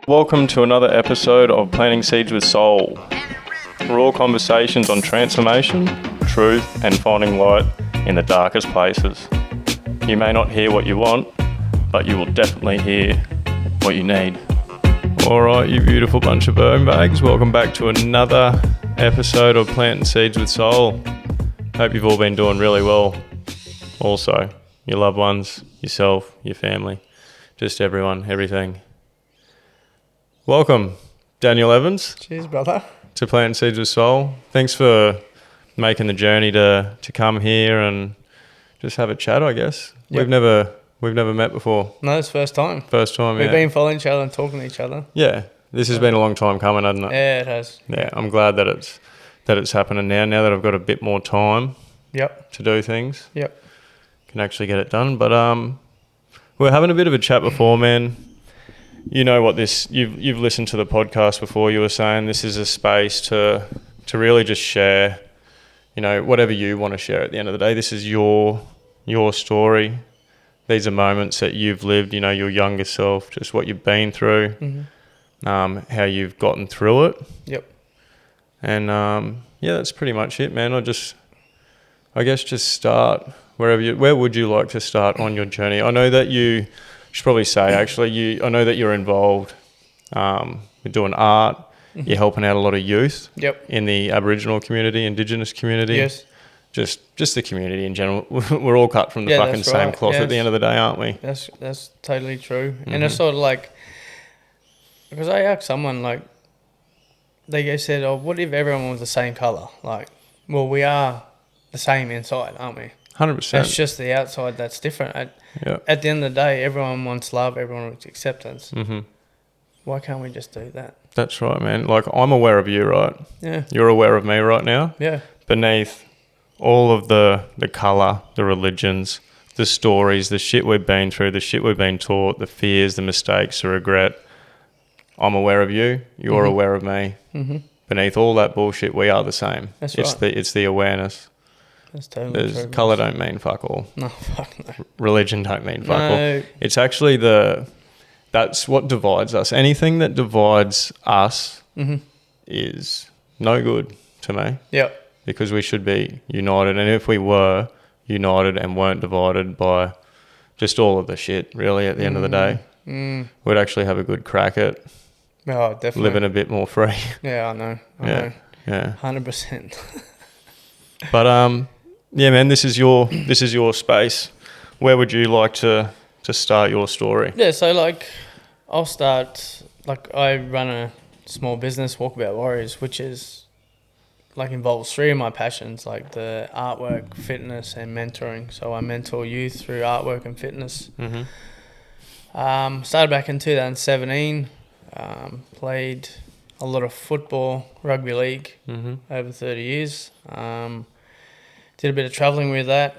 Welcome to another episode of Planting Seeds with Soul. Raw conversations on transformation, truth, and finding light in the darkest places. You may not hear what you want, but you will definitely hear what you need. Alright, you beautiful bunch of bone bags, welcome back to another episode of Planting Seeds with Soul. Hope you've all been doing really well. Also, your loved ones, yourself, your family, just everyone, everything. Welcome, Daniel Evans. Cheers, brother. To Planting Seeds with Soul. Thanks for making the journey to come here and just have a chat, I guess. Yep. We've never met before. No, it's first time. First time, We've yeah. been following each other and talking to each other. Yeah, this has been a long time coming, hasn't it? Yeah, it has. Yeah, I'm glad that it's happening now that I've got a bit more time Yep. to do things. Yep. Can actually get it done. But we're having a bit of a chat before, man. You know what this, you've listened to the podcast before, you were saying this is a space to really just share, you know, whatever you want to share at the end of the day. This is your story. These are moments that you've lived, you know, your younger self, just what you've been through, how you've gotten through it. Yep. And yeah, that's pretty much it, man. I guess just start where would you like to start on your journey? I know that you should probably say, actually, I know that you're involved with doing art. Mm-hmm. You're helping out a lot of youth. Yep. In the Aboriginal community, Indigenous community. Yes. Just the community in general. We're all cut from the fucking same cloth at the end of the day, aren't we? That's totally true. Mm-hmm. And it's sort of like, because I asked someone, like, they said, oh, what if everyone was the same colour? Like, well, we are the same inside, aren't we? 100%. It's just the outside that's different. At the end of the day, everyone wants love, everyone wants acceptance. Mm-hmm. Why can't we just do that? That's right, man. Like, I'm aware of you, right? Yeah. You're aware of me right now? Yeah. Beneath all of the colour, the religions, the stories, the shit we've been through, the shit we've been taught, the fears, the mistakes, the regret, I'm aware of you. You're aware of me. Mm-hmm. Beneath all that bullshit, we are the same. That's right. It's the awareness. That's totally true. Colour don't mean fuck all. No, fuck no. Religion don't mean fuck all. It's actually that's what divides us. Anything that divides us is no good to me. Yep. Because we should be united. And if we were united and weren't divided by just all of the shit, really, at the end of the day, we'd actually have a good crack at living a bit more free. Yeah, I know. I know. Yeah. 100%. But yeah, man, this is your space. Where would you like to start your story? Yeah, so like I'll start, like I run a small business, Walkabout Warriors, which is like involves three of my passions, like the artwork, fitness and mentoring. So I mentor youth through artwork and fitness. Mm-hmm. Started back in 2017, played a lot of football, rugby league over 30 years. Did a bit of travelling with that.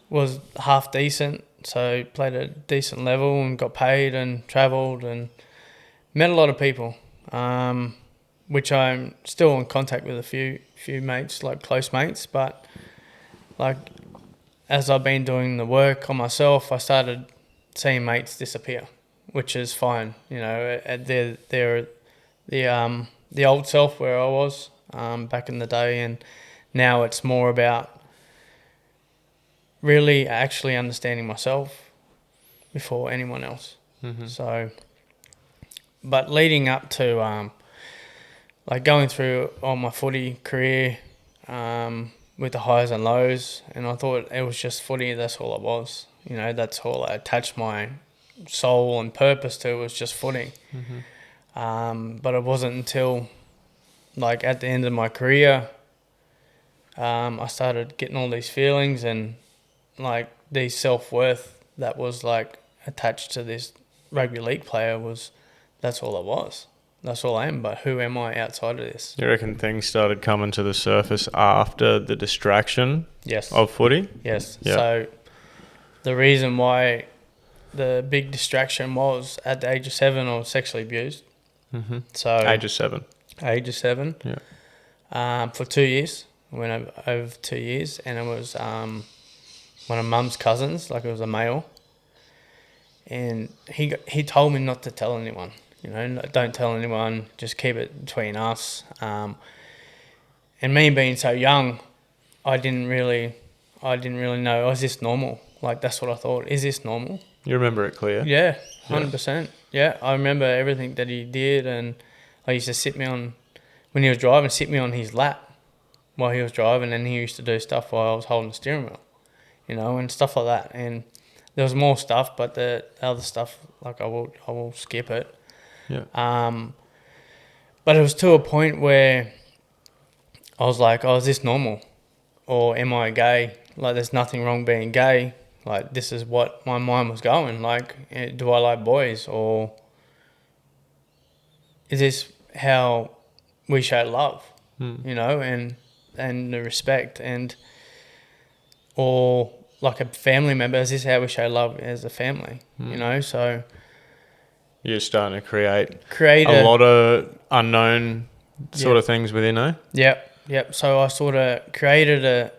Was half decent, so played at a decent level and got paid and travelled and met a lot of people, which I'm still in contact with a few mates, like close mates. But like as I've been doing the work on myself, I started seeing mates disappear, which is fine. You know, they're the old self where I was back in the day, and now it's more about really actually understanding myself before anyone else. Mm-hmm. So, but leading up to like going through all my footy career with the highs and lows, and I thought it was just footy, that's all it was. You know, that's all I attached my soul and purpose to, was just footy. Mm-hmm. But it wasn't until like at the end of my career I started getting all these feelings and like the self-worth that was like attached to this rugby league player. That's all it was. That's all I am, but who am I outside of this? You reckon things started coming to the surface after the distraction of footy? Yes. Yeah. So the reason why the big distraction was at the age of 7, I was sexually abused. Mm-hmm. So age of 7. Age of 7. Yeah. For 2 years. I went over 2 years, and it was one of Mum's cousins, like it was a male. And he told me not to tell anyone, you know, don't tell anyone, just keep it between us. And me being so young, I didn't really know, oh, is this normal? Like, that's what I thought. Is this normal? You remember it clear? Yeah, 100%. Yeah, I remember everything that he did, and I used to when he was driving, sit me on his lap while he was driving, and he used to do stuff while I was holding the steering wheel, you know, and stuff like that. And there was more stuff, but the other stuff, like I will skip it. Yeah. But it was to a point where I was like, oh, is this normal? Or am I gay? Like, there's nothing wrong being gay. Like, this is what my mind was going. Like, do I like boys? Or is this how we show love? You know, and the respect, or like a family member, is this how we show love as a family? You know, so You're starting to create a lot of unknown sort of things within, eh? Yep. So I sort of created a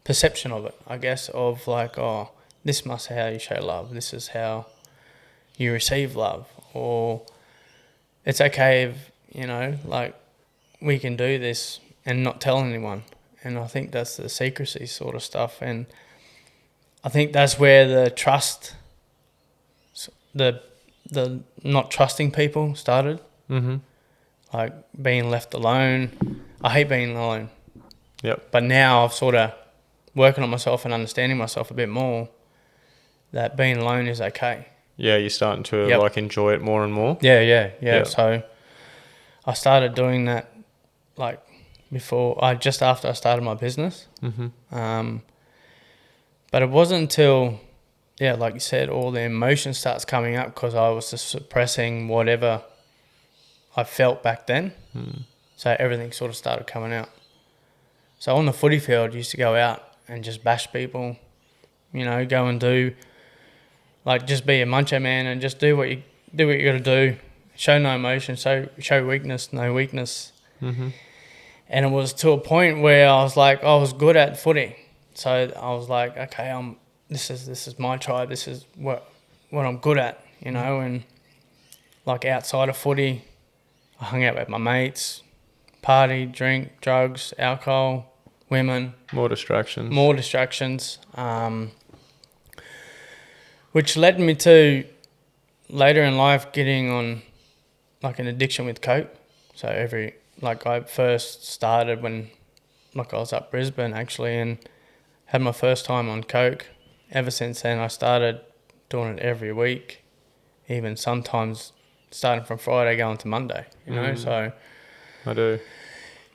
perception of it, I guess, of like, oh, this must be how you show love. This is how you receive love. Or it's okay if, you know, like, we can do this and not tell anyone. And I think that's the secrecy sort of stuff. And I think that's where the trust, the not trusting people started. Mm-hmm. Like, being left alone. I hate being alone. Yep. But now I've sort of working on myself and understanding myself a bit more, that being alone is okay. Yeah, you're starting to like enjoy it more and more. Yeah. So I started doing that like just after I started my business. Mm-hmm. But it wasn't until, like you said, all the emotion starts coming up, because I was just suppressing whatever I felt back then. So everything sort of started coming out. So on the footy field, I used to go out and just bash people, you know, go and do, like, just be a macho man and just do what you got to do. Show no emotion, show weakness, no weakness. Mm-hmm. And it was to a point where I was like, I was good at footy. So I was like, okay, this is my tribe. This is what I'm good at, you know. And like, outside of footy, I hung out with my mates, party, drink, drugs, alcohol, women. More distractions. Which led me to later in life getting on like an addiction with coke. So I first started when I was up Brisbane actually, and had my first time on coke. Ever since then, I started doing it every week, even sometimes starting from Friday going to Monday, you know. So I do.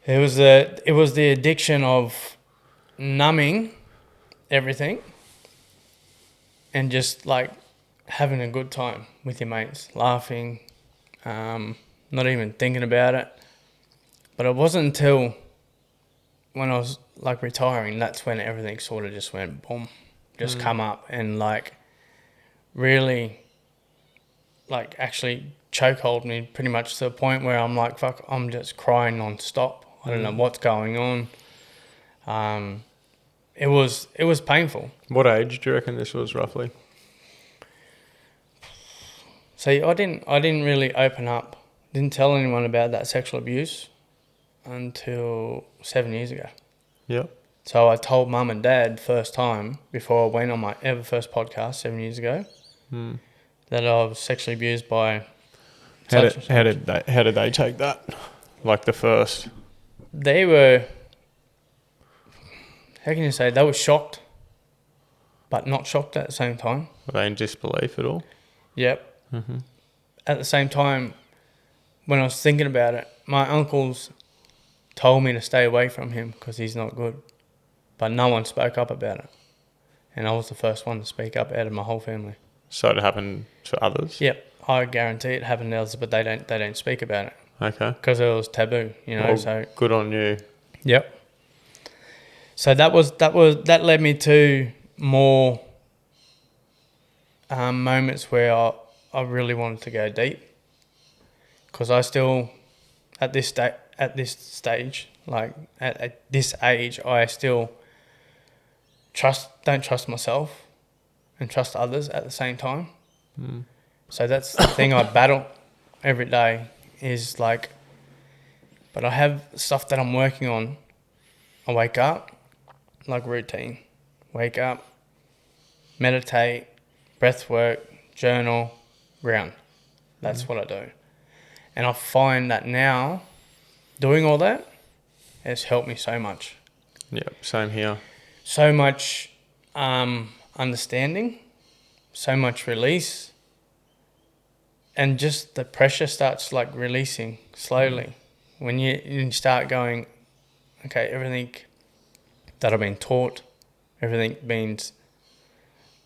It was the addiction of numbing everything and just like having a good time with your mates, laughing, not even thinking about it. But it wasn't until when I was like retiring, that's when everything sort of just went boom, just come up and like really like actually chokehold me pretty much to the point where I'm like, fuck, I'm just crying non-stop. I don't know what's going on. It was painful. What age do you reckon this was roughly? See, I didn't really open up, didn't tell anyone about that sexual abuse until 7 years ago. Yep. So I told mum and dad first time before I went on my ever first podcast 7 years ago that I was sexually abused by. How did they take that? Like the first? They were, how can you say, they were shocked, but not shocked at the same time. Were they in disbelief at all? Yep. Mm-hmm. At the same time, when I was thinking about it, my uncles told me to stay away from him because he's not good. But no one spoke up about it. And I was the first one to speak up out of my whole family. So it happened to others? Yep. I guarantee it happened to others, but they don't speak about it. Okay. Because it was taboo, you know. Well, so good on you. Yep. So that led me to more moments where I really wanted to go deep, because I still at this stage, like at this age, I still don't trust myself, and trust others at the same time. So that's the thing I battle every day is like, but I have stuff that I'm working on. I wake up, like routine. Wake up, meditate, breath work, journal, ground. That's what I do. And I find that now, doing all that has helped me so much. Yeah, same here. So much understanding, so much release, and just the pressure starts like releasing slowly. When you start going, okay, everything that I've been taught, everything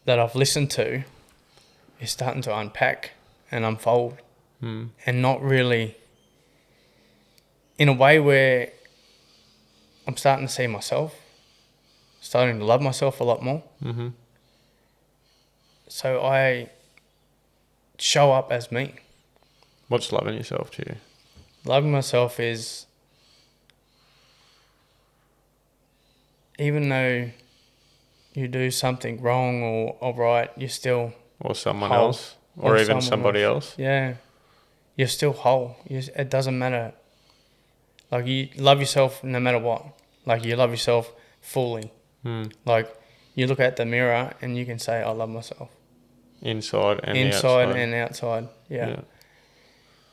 that I've listened to is starting to unpack and unfold, and not really in a way where I'm starting to see myself, starting to love myself a lot more. So I show up as me. What's loving yourself to you? Loving myself is, even though you do something wrong or right, you're still Or someone whole. else? Or even somebody else? Yeah. You're still whole. It doesn't matter. Like, you love yourself no matter what. Like, you love yourself fully. Like, you look at the mirror and you can say, I love myself. Inside and Inside outside. and outside. Yeah.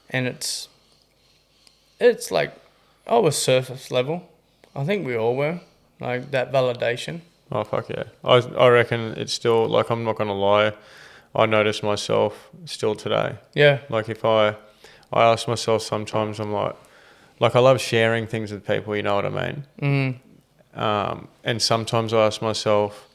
And it's like, I was surface level. I think we all were. Like, that validation. Oh, fuck yeah. I reckon it's still, like, I'm not going to lie, I notice myself still today. Yeah. Like, if I ask myself sometimes, I'm like I love sharing things with people, you know what I mean? And sometimes I ask myself,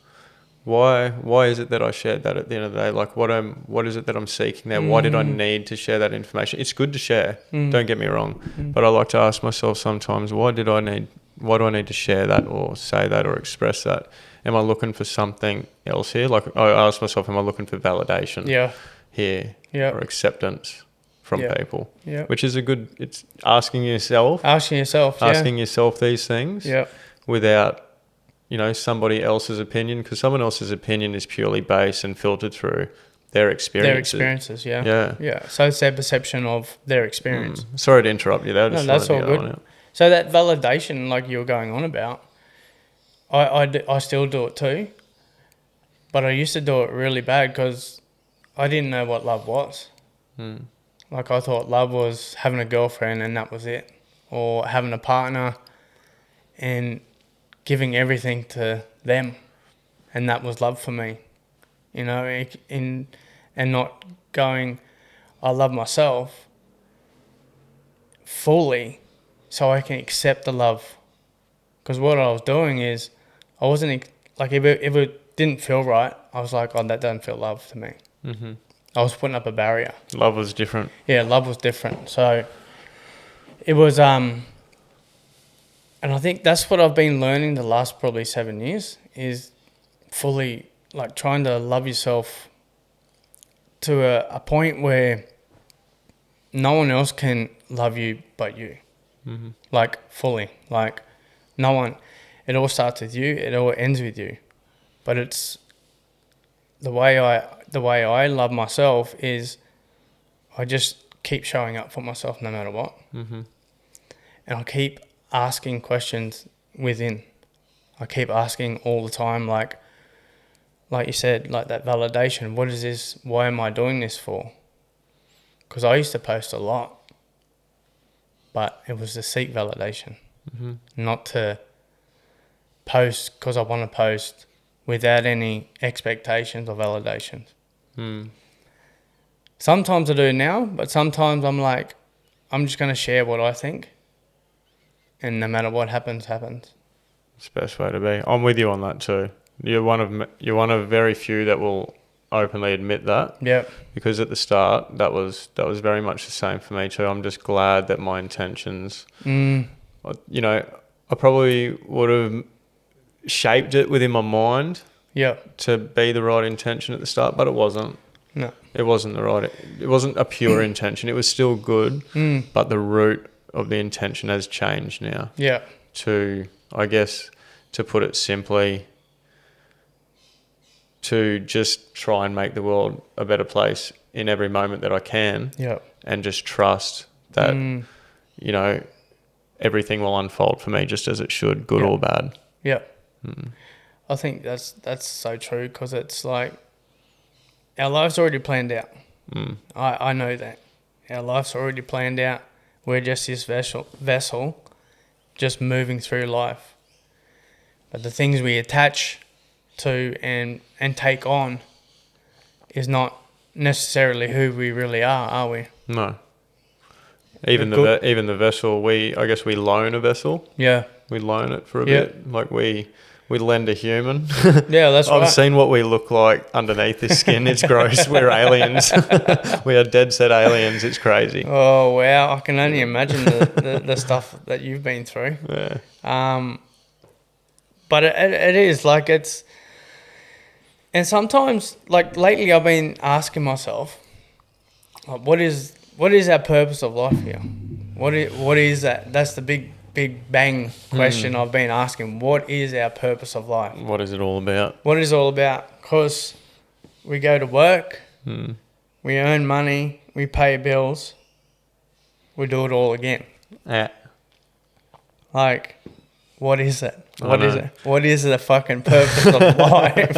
why is it that I shared that at the end of the day? Like, what is it that I'm seeking there? Why did I need to share that information? It's good to share, don't get me wrong. But I like to ask myself sometimes, why do I need to share that or say that or express that? Am I looking for something else here? Like, I ask myself, am I looking for validation here or acceptance from people? Yeah. Which is it's asking yourself these things without, somebody else's opinion, because someone else's opinion is purely based and filtered through their experiences. Yeah. So it's their perception of their experience. Sorry to interrupt you there. No, that's all good. So that validation, like you were going on about, I still do it too, but I used to do it really bad because I didn't know what love was. Like, I thought love was having a girlfriend and that was it, or having a partner and giving everything to them, and that was love for me, and not going, I love myself fully so I can accept the love. Because what I was doing is, I wasn't, like, if it didn't feel right, I was like, oh, that doesn't feel love to me. I was putting up a barrier. Love was different. Yeah, love was different. So it was, and I think that's what I've been learning the last probably 7 years, is fully, like, trying to love yourself to a point where no one else can love you but you. Like, fully. Like, no one. It all starts with you. It all ends with you. But it's the way I love myself is I just keep showing up for myself no matter what. And I keep asking questions within. I keep asking all the time, like you said, like that validation. What is this? Why am I doing this for? Because I used to post a lot, but it was to seek validation, not to post because I want to post without any expectations or validations. Sometimes I do now, but sometimes I'm like, I'm just going to share what I think, and no matter what happens, happens. It's the best way to be. I'm with you on that too. You're one of very few that will openly admit that. Yep. Because at the start, that was very much the same for me too. I'm just glad that my intentions, I probably would have shaped it within my mind. Yep. To be the right intention at the start, but it wasn't. No. It wasn't it wasn't a pure intention. It was still good, but the root of the intention has changed now. Yeah. To, I guess, to put it simply, to just try and make the world a better place in every moment that I can. Yep. And just trust that, you know, everything will unfold for me just as it should, good or bad. Yep. I think that's so true, because it's like our life's already planned out. I know that. Our life's already planned out. We're just this vessel just moving through life. But the things we attach to and take on is not necessarily who we really are we? No. Even the vessel, I guess we loan a vessel. Yeah. We loan it for a bit. Like we lend a human. Yeah, that's right. I've seen what we look like underneath this skin. It's gross. We're aliens. We are dead set aliens. It's crazy. Oh, wow. I can only imagine the stuff that you've been through. Yeah. But it is like it's... And sometimes, like lately, I've been asking myself, like, what is our purpose of life here? What is that? That's the big bang question I've been asking. What is our purpose of life? What is it all about? What is it all about? Because we go to work, we earn money, we pay bills, we do it all again. Yeah. Like, what is it? What is it? What is the fucking purpose of life?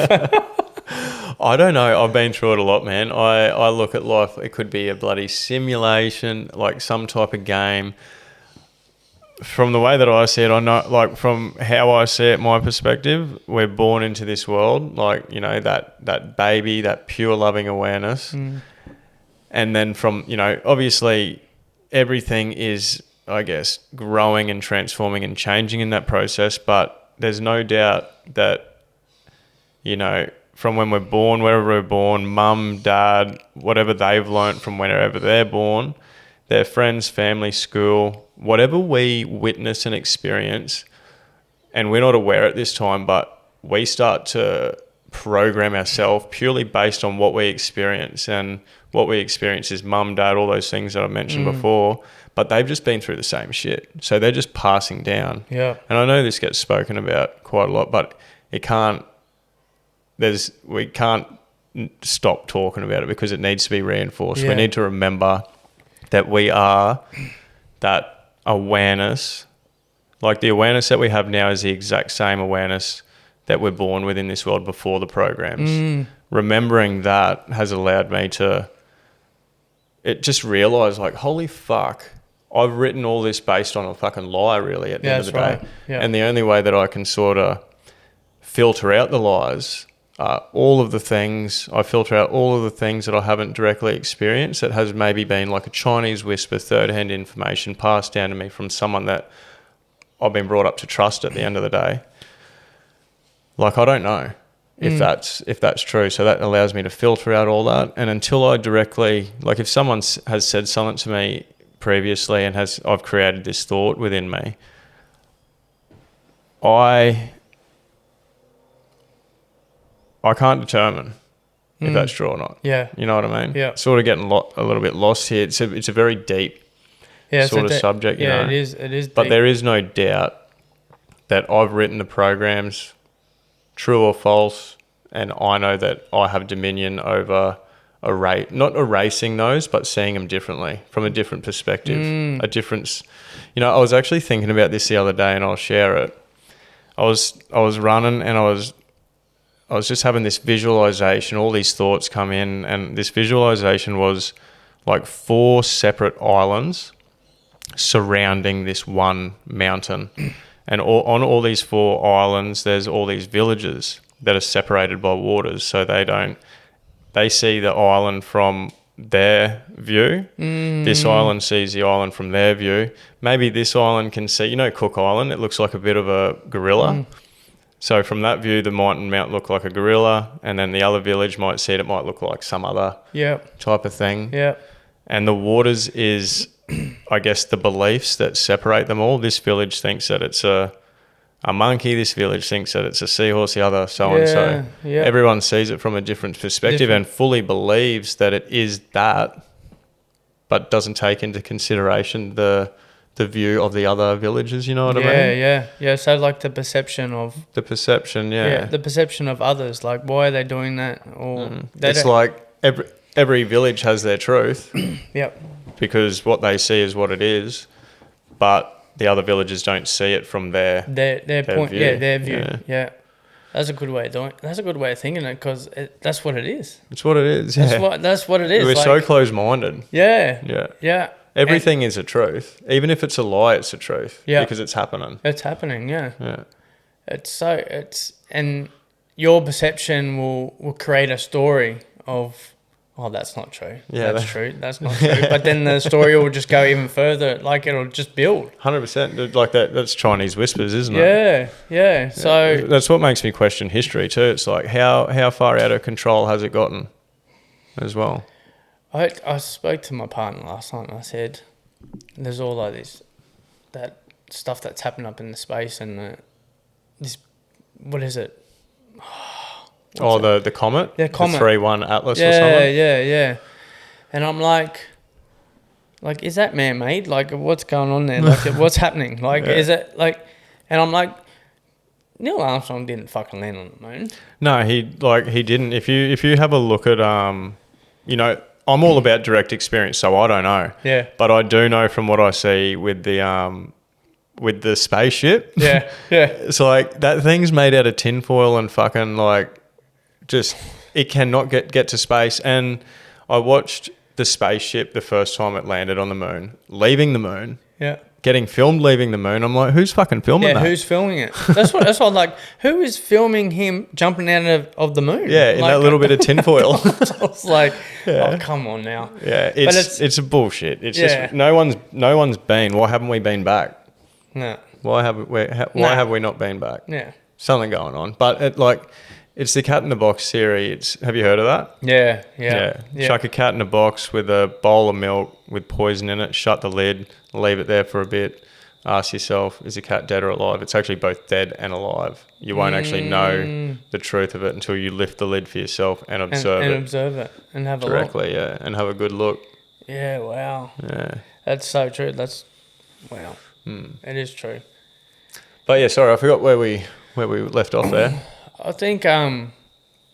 I don't know. I've been through it a lot, man. I look at life, it could be a bloody simulation, like some type of game. From the way that I see it, I know, like from how I see it, my perspective, we're born into this world, like, you know, that baby, that pure loving awareness. And then from, you know, obviously everything is, I guess, growing and transforming and changing in that process. But there's no doubt that, you know, from when we're born, wherever we're born, mum, dad, whatever they've learnt from wherever they're born, their friends, family, school, whatever we witness and experience, and we're not aware at this time, but we start to program ourselves purely based on what we experience. And what we experience is mum, dad, all those things that I mentioned before, but they've just been through the same shit. So they're just passing down. Yeah. And I know this gets spoken about quite a lot, but we can't stop talking about it because it needs to be reinforced. We need to remember that we are that awareness. Like the awareness that we have now is the exact same awareness that we're born with in this world before the programs. Remembering that has allowed me to just realise, like, holy fuck, I've written all this based on a fucking lie, really, at the end of the day. Yeah. And the only way that I can sort of filter out the lies, I filter out all of the things that I haven't directly experienced, that has maybe been like a Chinese whisper, third-hand information passed down to me from someone that I've been brought up to trust at the end of the day. Like, I don't know if that's true. So that allows me to filter out all that. And until I directly, like if someone has said something to me previously and I've created this thought within me, I can't determine if that's true or not. Yeah. You know what I mean? Yeah. Sort of getting a little bit lost here. It's a very deep sort of subject, you know? It is deep. But there is no doubt that I've written the programs, true or false, and I know that I have dominion over not erasing those, but seeing them differently, from a different perspective, a difference. You know, I was actually thinking about this the other day, and I'll share it. I was running, and I was just having this visualization, all these thoughts come in, and this visualization was like 4 separate islands surrounding this one mountain. And on all these 4 islands, there's all these villages that are separated by waters. So they see the island from their view. This island sees the island from their view. Maybe this island can see, you know, Cook Island, it looks like a bit of a gorilla. So from that view, the might look like a gorilla, and then the other village might see it might look like some other type of thing. Yeah. And the waters is, I guess, the beliefs that separate them all. This village thinks that it's a monkey. This village thinks that it's a seahorse. The other, so and so. Yeah. Everyone sees it from a different perspective and fully believes that it is that, but doesn't take into consideration the the view of the other villages, you know what I mean? Yeah. So like the perception of the perception, the perception of others. Like, why are they doing that? Or it's like every village has their truth. Yep. Because what they see is what it is, but the other villages don't see it from their point. view. Yeah, their view. Yeah. That's a good way of doing it. That's a good way of thinking it, because that's what it is. It's what it is. Yeah. That's what it is. We're so close-minded. Yeah. Everything is a truth. Even if it's a lie, it's a truth. Yeah. Because it's happening. It's happening, yeah. Yeah. And your perception will create a story of, oh, that's not true. Yeah, that's true. That's not true. But then the story will just go even further. Like, it'll just build. 100%. Like that's Chinese whispers, isn't it? Yeah. So that's what makes me question history too. It's like how far out of control has it gotten as well? I spoke to my partner last night, and I said, there's all like that stuff that's happened up in the space, and this, what is it? The comet? Yeah, comet. The 3-1 Atlas or something? Yeah. And I'm like, is that man-made? Like, what's going on there? Like, what's happening? Like, is it, like... And I'm like, Neil Armstrong didn't fucking land on the moon. No, he didn't. If you have a look at, I'm all about direct experience, so I don't know. Yeah. But I do know from what I see with the spaceship. Yeah. It's like that thing's made out of tinfoil and fucking just it cannot get to space. And I watched the spaceship the first time it landed on the moon, leaving the moon. Yeah. Getting filmed leaving the moon. I'm like, who's fucking filming that? Yeah, who's filming it? That's what I'm like, who is filming him jumping out of the moon? Yeah, in that little bit of tinfoil. I was like, oh, come on now. Yeah, it's a bullshit. It's just no one's been. Why haven't we been back? No. Why have we not been back? Yeah. Something going on. But it's the cat in the box theory. Have you heard of that? Yeah. Chuck a cat in a box with a bowl of milk with poison in it, shut the lid, leave it there for a bit, ask yourself, is the cat dead or alive? It's actually both dead and alive. You won't actually know the truth of it until you lift the lid for yourself and observe it. And observe it and have directly, a look. and have a good look. Yeah, wow. Yeah. That's so true. Wow. It is true. But yeah, sorry, I forgot where we left off there. I think,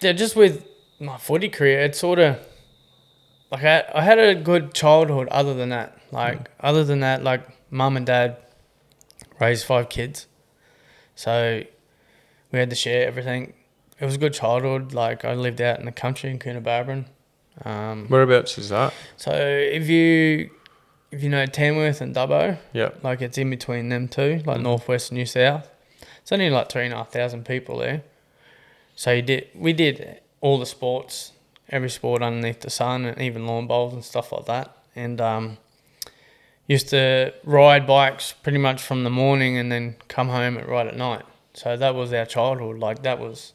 just with my footy career, it's sort of, like, I had a good childhood other than that. Like, mum and dad raised 5 kids. So we had to share everything. It was a good childhood. Like, I lived out in the country in Coonabarabran. Whereabouts is that? So if you know Tamworth and Dubbo, like, it's in between them two, like northwest and New South. It's only like 3,500 people there. So we did all the sports, every sport underneath the sun, and even lawn bowls and stuff like that. And used to ride bikes pretty much from the morning and then come home right at night. So that was our childhood. Like, that was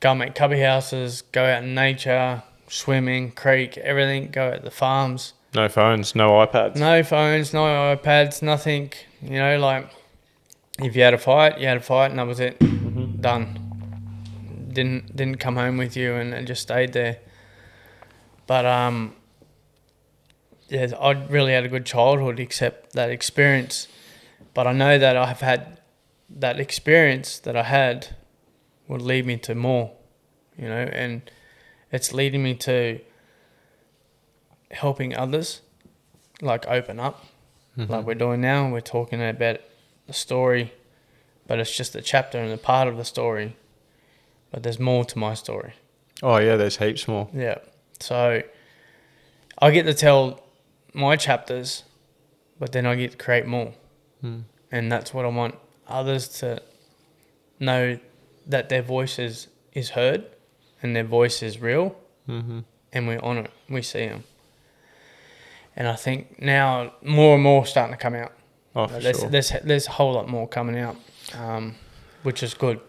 go make cubby houses, go out in nature, swimming, creek, everything, go out to the farms. No phones, no iPads. No phones, no iPads, nothing. You know, like, if you had a fight, and that was it. Done. Didn't come home with you and just stayed there. But I really had a good childhood, except that experience. But I know that I've had that experience that I had would lead me to more, you know, and it's leading me to helping others, like, open up, like we're doing now. We're talking about the story, but it's just a chapter and a part of the story. But there's more to my story. Oh, yeah, there's heaps more. Yeah. So I get to tell my chapters, but then I get to create more. And that's what I want others to know, that their voice is heard and their voice is real, and we honour it. We see them. And I think now more and more starting to come out. Oh, for sure. There's a whole lot more coming out, which is good.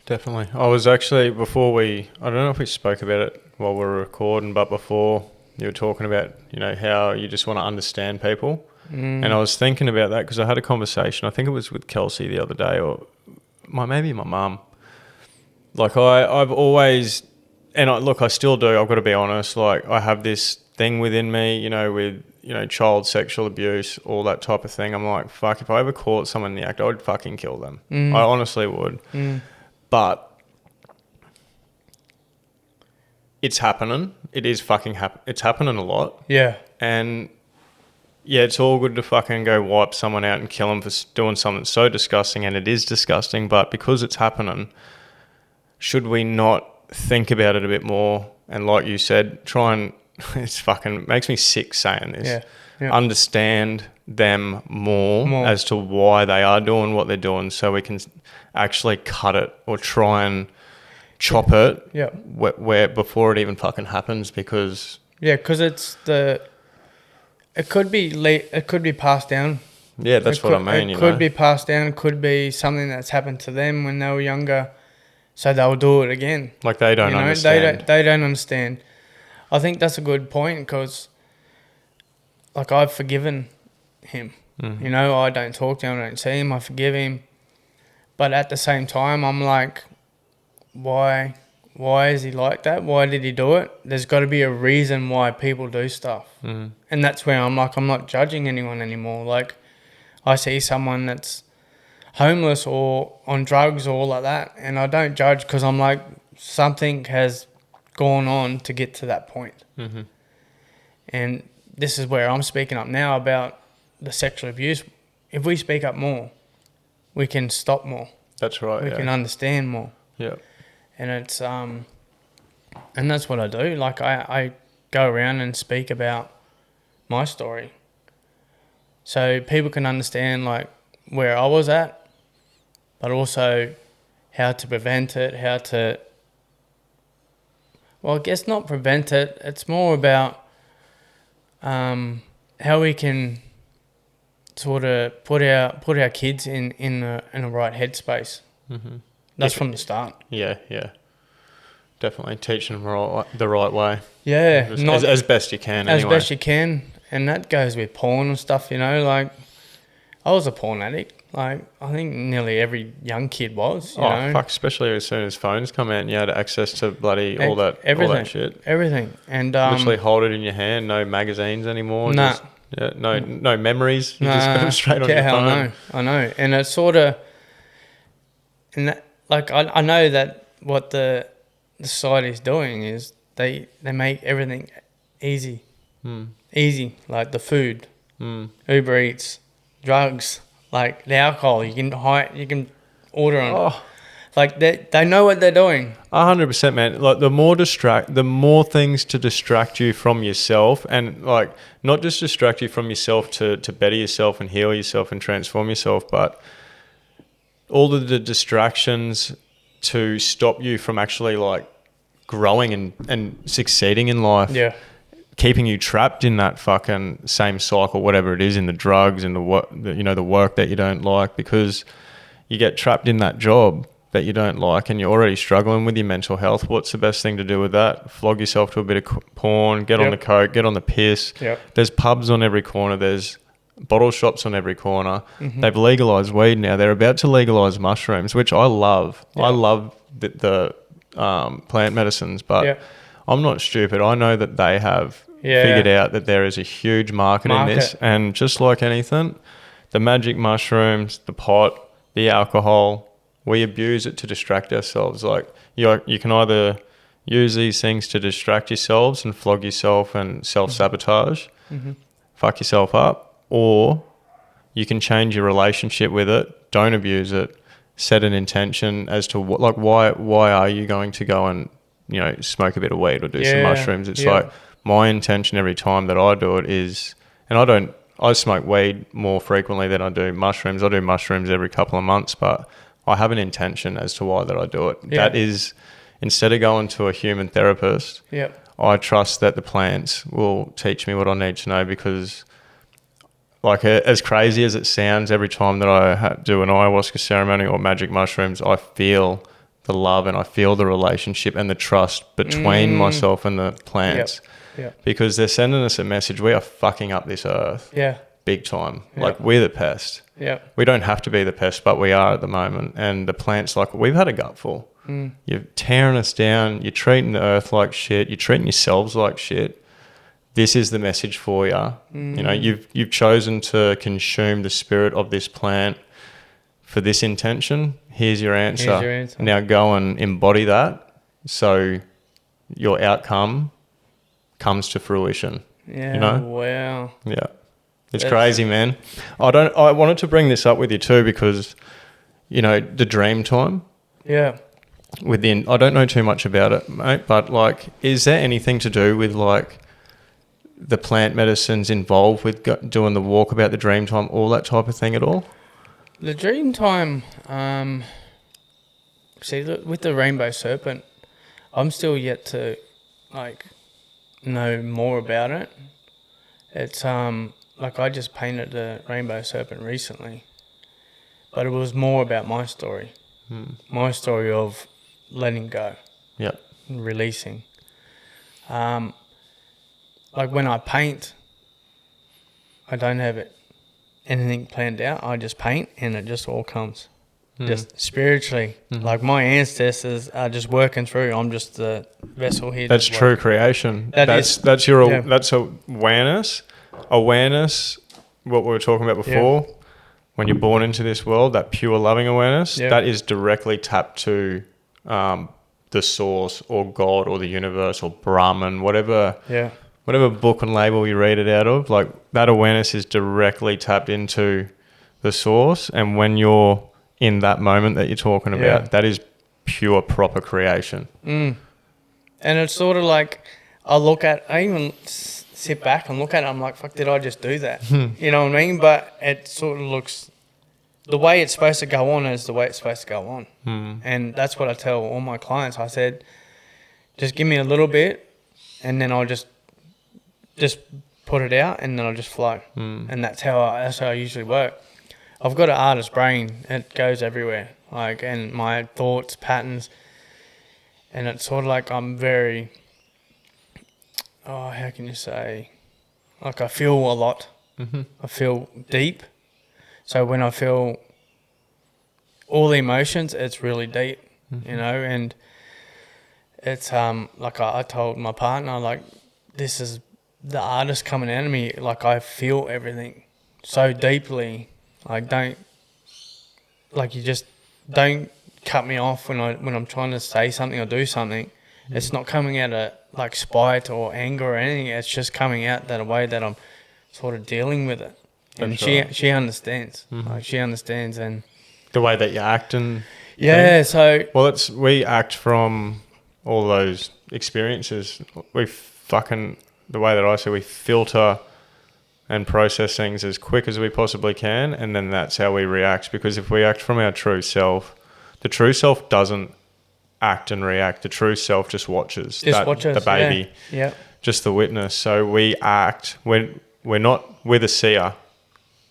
Definitely. I was actually, I don't know if we spoke about it while we were recording, but before you were talking about, you know, how you just want to understand people. And I was thinking about that because I had a conversation, I think it was with Kelsey the other day, or maybe my mum. Like, I've always, and I still do, I've got to be honest, like, I have this thing within me, you know, with child sexual abuse, all that type of thing, I'm like, fuck, if I ever caught someone in the act, I would fucking kill them. I honestly would. But it's happening. It is fucking it's happening a lot. Yeah. And yeah, it's all good to fucking go wipe someone out and kill them for doing something so disgusting, and it is disgusting, but because it's happening, should we not think about it a bit more? And like you said, try and, it's fucking, makes me sick saying this, understand them more as to why they are doing what they're doing, so we can actually cut it or try and chop it where before it even fucking happens, because... Yeah, because it could be passed down. Yeah, that's what I mean. It could be passed down. It could be something that's happened to them when they were younger, so they'll do it again. Like they don't understand. They don't understand. I think that's a good point, because, like, I've forgiven him. I don't talk to him, I don't see him, I forgive him. But at the same time, I'm like, why is he like that? Why did he do it? There's got to be a reason why people do stuff. And that's where I'm like, I'm not judging anyone anymore. Like, I see someone that's homeless or on drugs or all like that, and I don't judge, because I'm like, something has gone on to get to that point. And this is where I'm speaking up now about the sexual abuse. If we speak up more, we can stop more. That's right. We can understand more. Yeah. And it's and that's what I do. Like, I go around and speak about my story, so people can understand, like, where I was at, but also how to prevent it, well, I guess not prevent it. It's more about how we can sort of put our kids in a right headspace. That's from the start. Yeah. Definitely teaching them the right way. Yeah. As best you can, As anyway. best you can. And that goes with porn and stuff, like, I was a porn addict. Like, I think nearly every young kid was, you know. Fuck, especially as soon as phones come out and you had access to bloody all that shit. Everything. And literally hold it in your hand, no magazines anymore. Nah. No memories. You just got them straight on your phone. I know. And it's sort of, and that, like, I know that what the society is doing is they make everything easy. Easy, like the food, Uber Eats, drugs, like the alcohol. You can order on. Like they know what they're doing. 100%, man. Like the more things to distract you from yourself, and like not just distract you from yourself to better yourself and heal yourself and transform yourself, but all of the distractions to stop you from actually like growing and succeeding in life. Yeah. Keeping you trapped in that fucking same cycle, whatever it is, in the drugs and the work that you don't like, because you get trapped in that job that you don't like and you're already struggling with your mental health. What's the best thing to do with that? Flog yourself to a bit of porn, get on the coke, get on the piss. There's pubs on every corner. There's bottle shops on every corner. They've legalized weed now. They're about to legalize mushrooms, which I love. I love the plant medicines, but I'm not stupid. I know that they have figured out that there is a huge market in this. And just like anything, the magic mushrooms, the pot, the alcohol, we abuse it to distract ourselves. Like you can either use these things to distract yourselves and flog yourself and self-sabotage, fuck yourself up, or you can change your relationship with it, don't abuse it, set an intention as to why are you going to go and smoke a bit of weed or do some mushrooms. It's like my intention every time that I do it is, and I smoke weed more frequently than I do mushrooms. I do mushrooms every couple of months, but I have an intention as to why that I do it. That is, instead of going to a human therapist, I trust that the plants will teach me what I need to know, because like as crazy as it sounds, every time that I do an ayahuasca ceremony or magic mushrooms, I feel the love and I feel the relationship and the trust between myself and the plants. Because they're sending us a message. We are fucking up this earth. Big time. Like we're the pest. We don't have to be the pest, but we are at the moment. And the plants, like, we've had a gutful. You're tearing us down. You're treating the earth like shit. You're treating yourselves like shit. this is the message for you. You know, you've chosen to consume the spirit of this plant for this intention. Here's your answer. Now go and embody that, so your outcome comes to fruition. Yeah. You know? Wow. Yeah. It's crazy, man. I wanted to bring this up with you too because, you know, the dream time. Yeah. I don't know too much about it, mate, but like, is there anything to do with like the plant medicines involved with doing the walkabout, the dream time, all that type of thing at all? The dream time, with the rainbow serpent, I'm still yet to like know more about it. It's like I just painted the rainbow serpent recently, but it was more about my story, my story of letting go, and releasing. Like when I paint, I don't have anything planned out. I just paint and it just all comes. Just spiritually. Like my ancestors are just working through. I'm just the vessel here. That's true creation. That's awareness. Awareness, what we were talking about before, when you're born into this world, that pure loving awareness, that is directly tapped to the source or God or the universe or Brahman, whatever book and label you read it out of, like that awareness is directly tapped into the source. And when you're in that moment that you're talking about, that is pure, proper creation. And it's sort of like, I even sit back and look at it, I'm like, fuck, did I just do that? You know what I mean? But it sort of looks, the way it's supposed to go on is the way it's supposed to go on. And that's what I tell all my clients. I said, just give me a little bit and then I'll just put it out and then I'll just flow. And that's how I usually work. I've got an artist brain. It goes everywhere. Like, and my thoughts, patterns, and it's sort of like I'm very, how can you say, like I feel a lot. I feel deep. So when I feel all the emotions, it's really deep, you know, and it's like I told my partner, like, this is the artist coming out of me. Like I feel everything so deeply. Like you just don't cut me off when I'm trying to say something or do something. It's not coming out of like spite or anger or anything. It's just coming out that way that I'm sort of dealing with it. And she understands. Like she understands, and the way that you act and so we act from all those experiences. The way that I say, we filter and process things as quick as we possibly can, and then that's how we react. Because if we act from our true self, the true self doesn't act and react. The true self just watches. The baby, just the witness. So we act. We're the seer.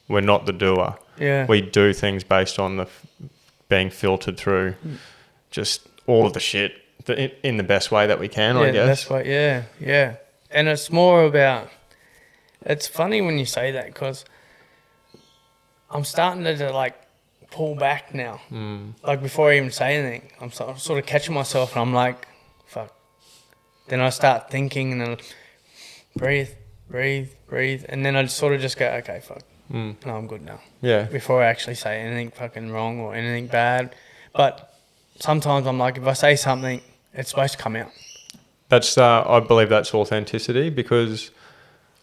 We're not the doer. We do things based on being filtered through just all of the shit in the best way that we can, I guess. Best way, yeah. And it's more about, it's funny when you say that because I'm starting to like pull back now. Like before I even say anything, I'm sort of catching myself and I'm like, fuck. Then I start thinking and then breathe. And then I sort of just go, okay, fuck. No, I'm good now. Yeah. Before I actually say anything fucking wrong or anything bad. But sometimes I'm like, if I say something, it's supposed to come out. That's I believe that's authenticity, because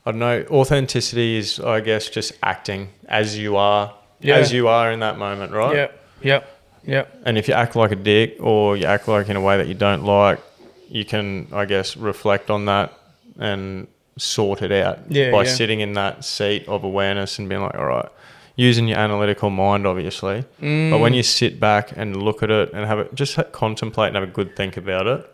I don't know, authenticity is, I guess, just acting as you are in that moment, right? Yep. And if you act like a dick or you act like in a way that you don't like, you can, I guess, reflect on that and sort it out by sitting in that seat of awareness and being like, all right, using your analytical mind, obviously. But when you sit back and look at it and just contemplate and have a good think about it,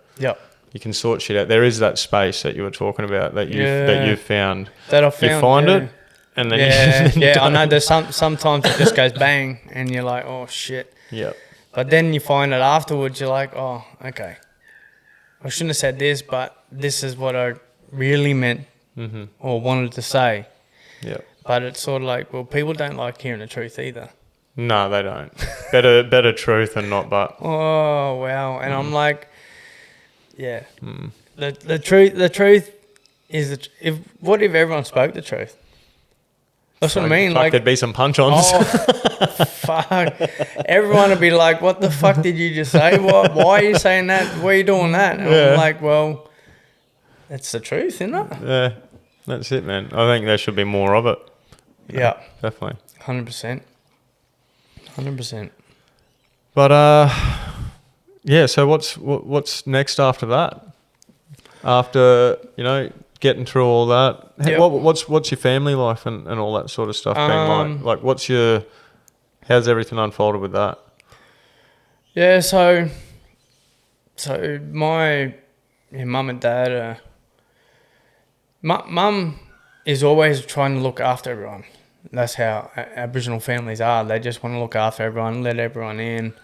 you can sort shit out. There is that space that you were talking about that you've found. That I found. You find it, and then I know. There's sometimes it just goes bang, and you're like, oh shit. Yeah. But then you find it afterwards. You're like, oh, okay. I shouldn't have said this, but this is what I really meant or wanted to say. Yeah. But it's sort of like, well, people don't like hearing the truth either. No, they don't. Better truth than not, but. Oh wow! And I'm like. Yeah, the truth what if everyone spoke the truth? That's what I mean. Like there'd be some punch-ons. Oh, fuck. Everyone would be like, what the fuck did you just say? Why are you saying that? Why are you doing that? And I'm like, well, it's the truth, isn't it? Yeah, that's it, man. I think there should be more of it. Yeah. Definitely. 100%. 100%. But, yeah, so what's next after that? After, getting through all that, Yep. what's your family life and all that sort of stuff been like? Like, how's everything unfolded with that? Yeah, so my mum and dad, mum is always trying to look after everyone. That's how Aboriginal families are. They just want to look after everyone, let everyone in.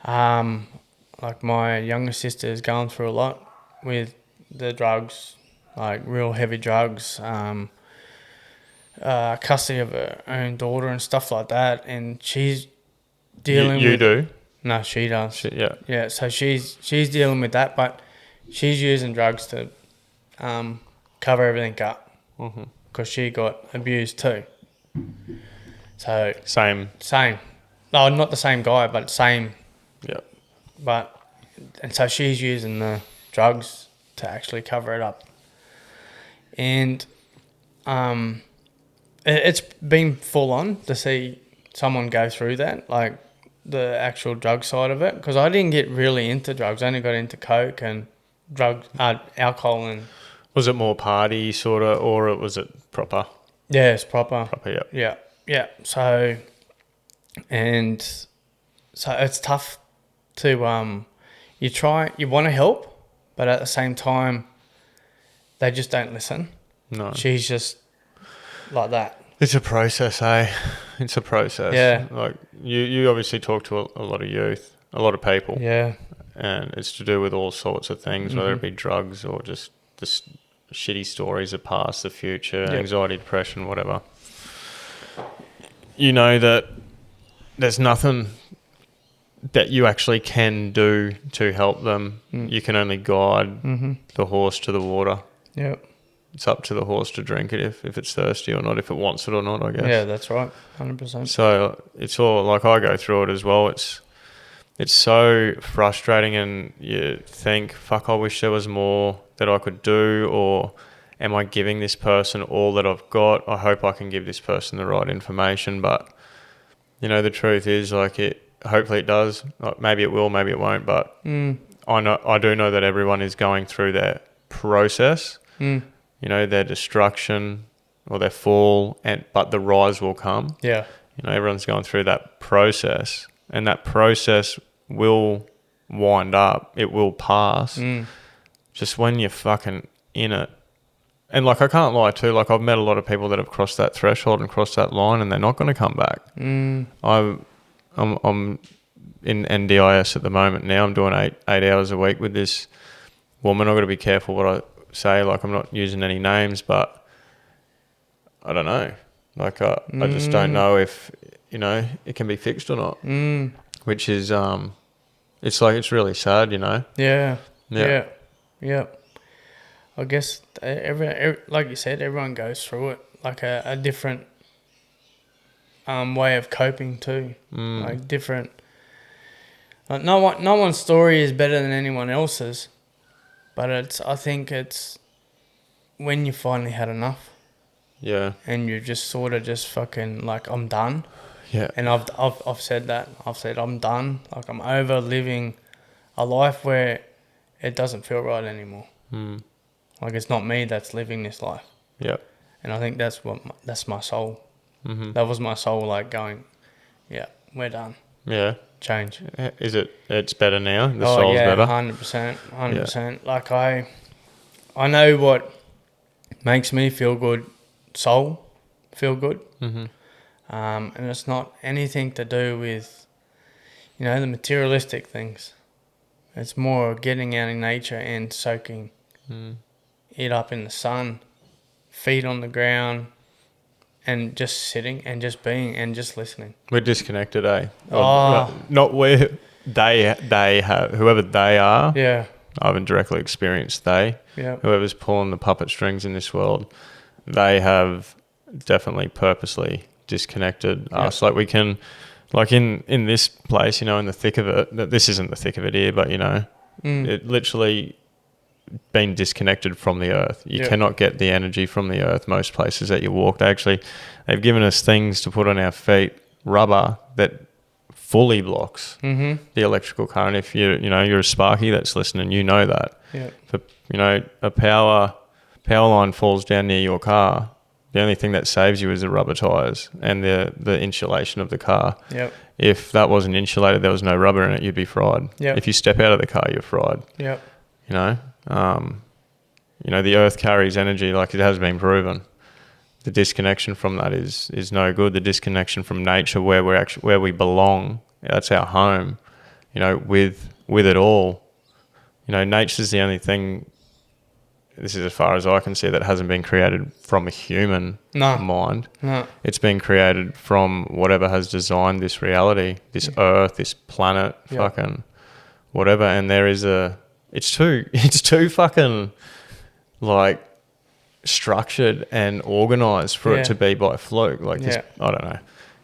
Like my younger sister is going through a lot with the drugs, like real heavy drugs, custody of her own daughter and stuff like that. And she's dealing with... You do? No, she does. Yeah. Yeah, so she's dealing with that, but she's using drugs to cover everything up because she got abused too. So Same. No, not the same guy, but same. Yeah. And so she's using the drugs to actually cover it up. And it's been full on to see someone go through that, like the actual drug side of it, because I didn't get really into drugs. I only got into coke and alcohol and... Was it more party sort of, or was it proper? Yeah, it's proper. Proper, yeah. Yeah. So it's tough to you want to help, but at the same time they just don't listen. No. She's just like that. It's a process, eh? It's a process. Yeah. Like you obviously talk to a lot of youth, a lot of people. Yeah. And it's to do with all sorts of things, whether it be drugs or just shitty stories of past, the future, anxiety, depression, whatever. You know that there's nothing that you actually can do to help them. You can only guide the horse to the water. Yep. It's up to the horse to drink it if it's thirsty or not, if it wants it or not, I guess. Yeah, that's right. 100%. So it's all, like, I go through it as well. It's so frustrating, and you think, fuck, I wish there was more that I could do, or am I giving this person all that I've got? I hope I can give this person the right information, but the truth is, like, hopefully it does. Like, maybe it will, maybe it won't, but I do know that everyone is going through their process, their destruction or their fall, but the rise will come. Yeah. Everyone's going through that process, and that process will wind up. It will pass. Just when you're fucking in it. And, like, I can't lie too. Like, I've met a lot of people that have crossed that threshold and crossed that line, and they're not going to come back. I'm in NDIS at the moment now. I'm doing eight hours a week with this woman. I've got to be careful what I say. Like, I'm not using any names, but I don't know. Like, I just don't know if, it can be fixed or not. Which is, it's really sad, Yeah. I guess every like you said, everyone goes through it, like a different way of coping too. Like different. Like no one's story is better than anyone else's, but I think it's when you finally had enough. Yeah. And you just sort of just fucking like, I'm done. Yeah. And I've said that. I've said I'm done. Like, I'm over living a life where it doesn't feel right anymore. Like, it's not me that's living this life. Yeah. And I think that's my soul. That was my soul, like, going, yeah, we're done. Yeah. Change. Is it? It's better now. The soul's better. 100%. 100%. Yeah. Like, I know what makes me feel good. Soul feel good. And it's not anything to do with, the materialistic things. It's more getting out in nature and soaking it up in the sun, feet on the ground, and just sitting and just being and just listening. We're disconnected, eh? Not where they have, whoever they are. Yeah. I haven't directly experienced whoever's pulling the puppet strings in this world, they have definitely purposely disconnected us. Like we can, like in this place, you know, in the thick of it, that this isn't the thick of it here, but you know, it literally been disconnected from the earth. You cannot get the energy from the earth most places that you walk. They've given us things to put on our feet, rubber that fully blocks the electrical current. If you're a Sparky that's listening, you know that. If a power line falls down near your car, the only thing that saves you is the rubber tires and the insulation of the car. If that wasn't insulated, there was no rubber in it, you'd be fried. If you step out of the car, you're fried. You know, the earth carries energy, like it has been proven. The disconnection from that is no good. The disconnection from nature, where we belong, that's our home. You know, with it all. You know, nature's the only thing. This is as far as I can see that hasn't been created from a human mind. No. It's been created from whatever has designed this reality, this earth, this planet, fucking whatever. And there is it's too fucking like structured and organized for it to be by fluke. Like this, I don't know.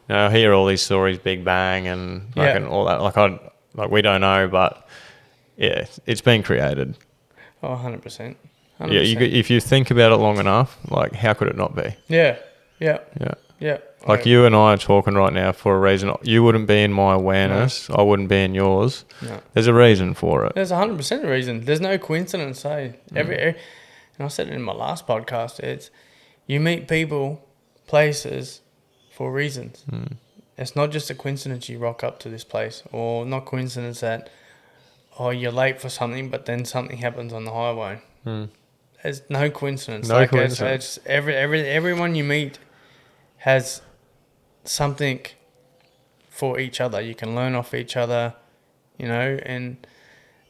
You know, I hear all these stories, Big Bang and fucking all that. Like we don't know, but yeah, it's been created. Oh, 100%. 100%. Yeah, if you think about it long enough, like how could it not be? Yeah. Like you and I are talking right now for a reason. You wouldn't be in my awareness. No. I wouldn't be in yours. No. There's a reason for it. There's 100% a reason. There's no coincidence. And I said it in my last podcast. It's you meet people, places, for reasons. It's not just a coincidence you rock up to this place, or not coincidence that you're late for something, but then something happens on the highway. There's no coincidence. It's everyone you meet has something for each other. You can learn off each other, you know, and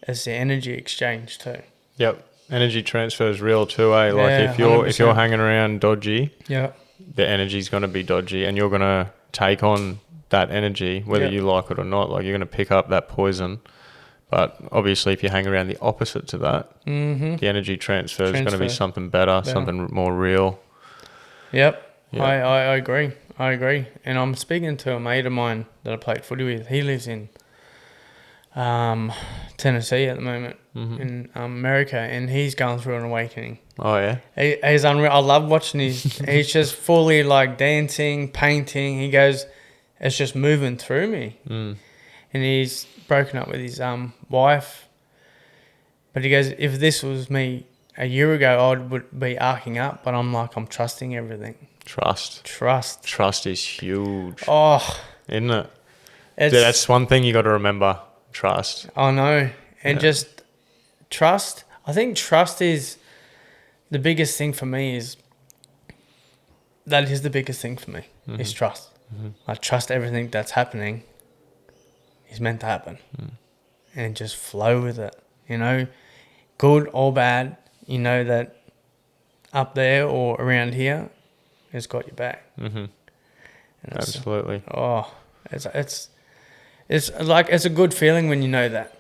it's the energy exchange too. Yep. Energy transfer is real too, eh? Like if you're hanging around dodgy, the energy's going to be dodgy, and you're going to take on that energy whether you like it or not. Like you're going to pick up that poison. But obviously, if you hang around the opposite to that, the energy transfer is going to be something better, something more real. Yep. I agree. And I'm speaking to a mate of mine that I played footy with. He lives in Tennessee at the moment, in America, and he's going through an awakening. Oh, yeah? He's unreal. I love watching he's just fully like dancing, painting. He goes, it's just moving through me. And he's broken up with his wife. But he goes, if this was me a year ago, I would be arcing up. But I'm trusting everything. Trust is huge. Oh. Isn't it? That's one thing you got to remember. Trust. I know. And just trust. I think trust is the biggest thing for me is trust. I trust everything that's happening is meant to happen, and just flow with it, you know, good or bad, you know that up there or around here has got your back. Absolutely. It's like, it's a good feeling when you know that,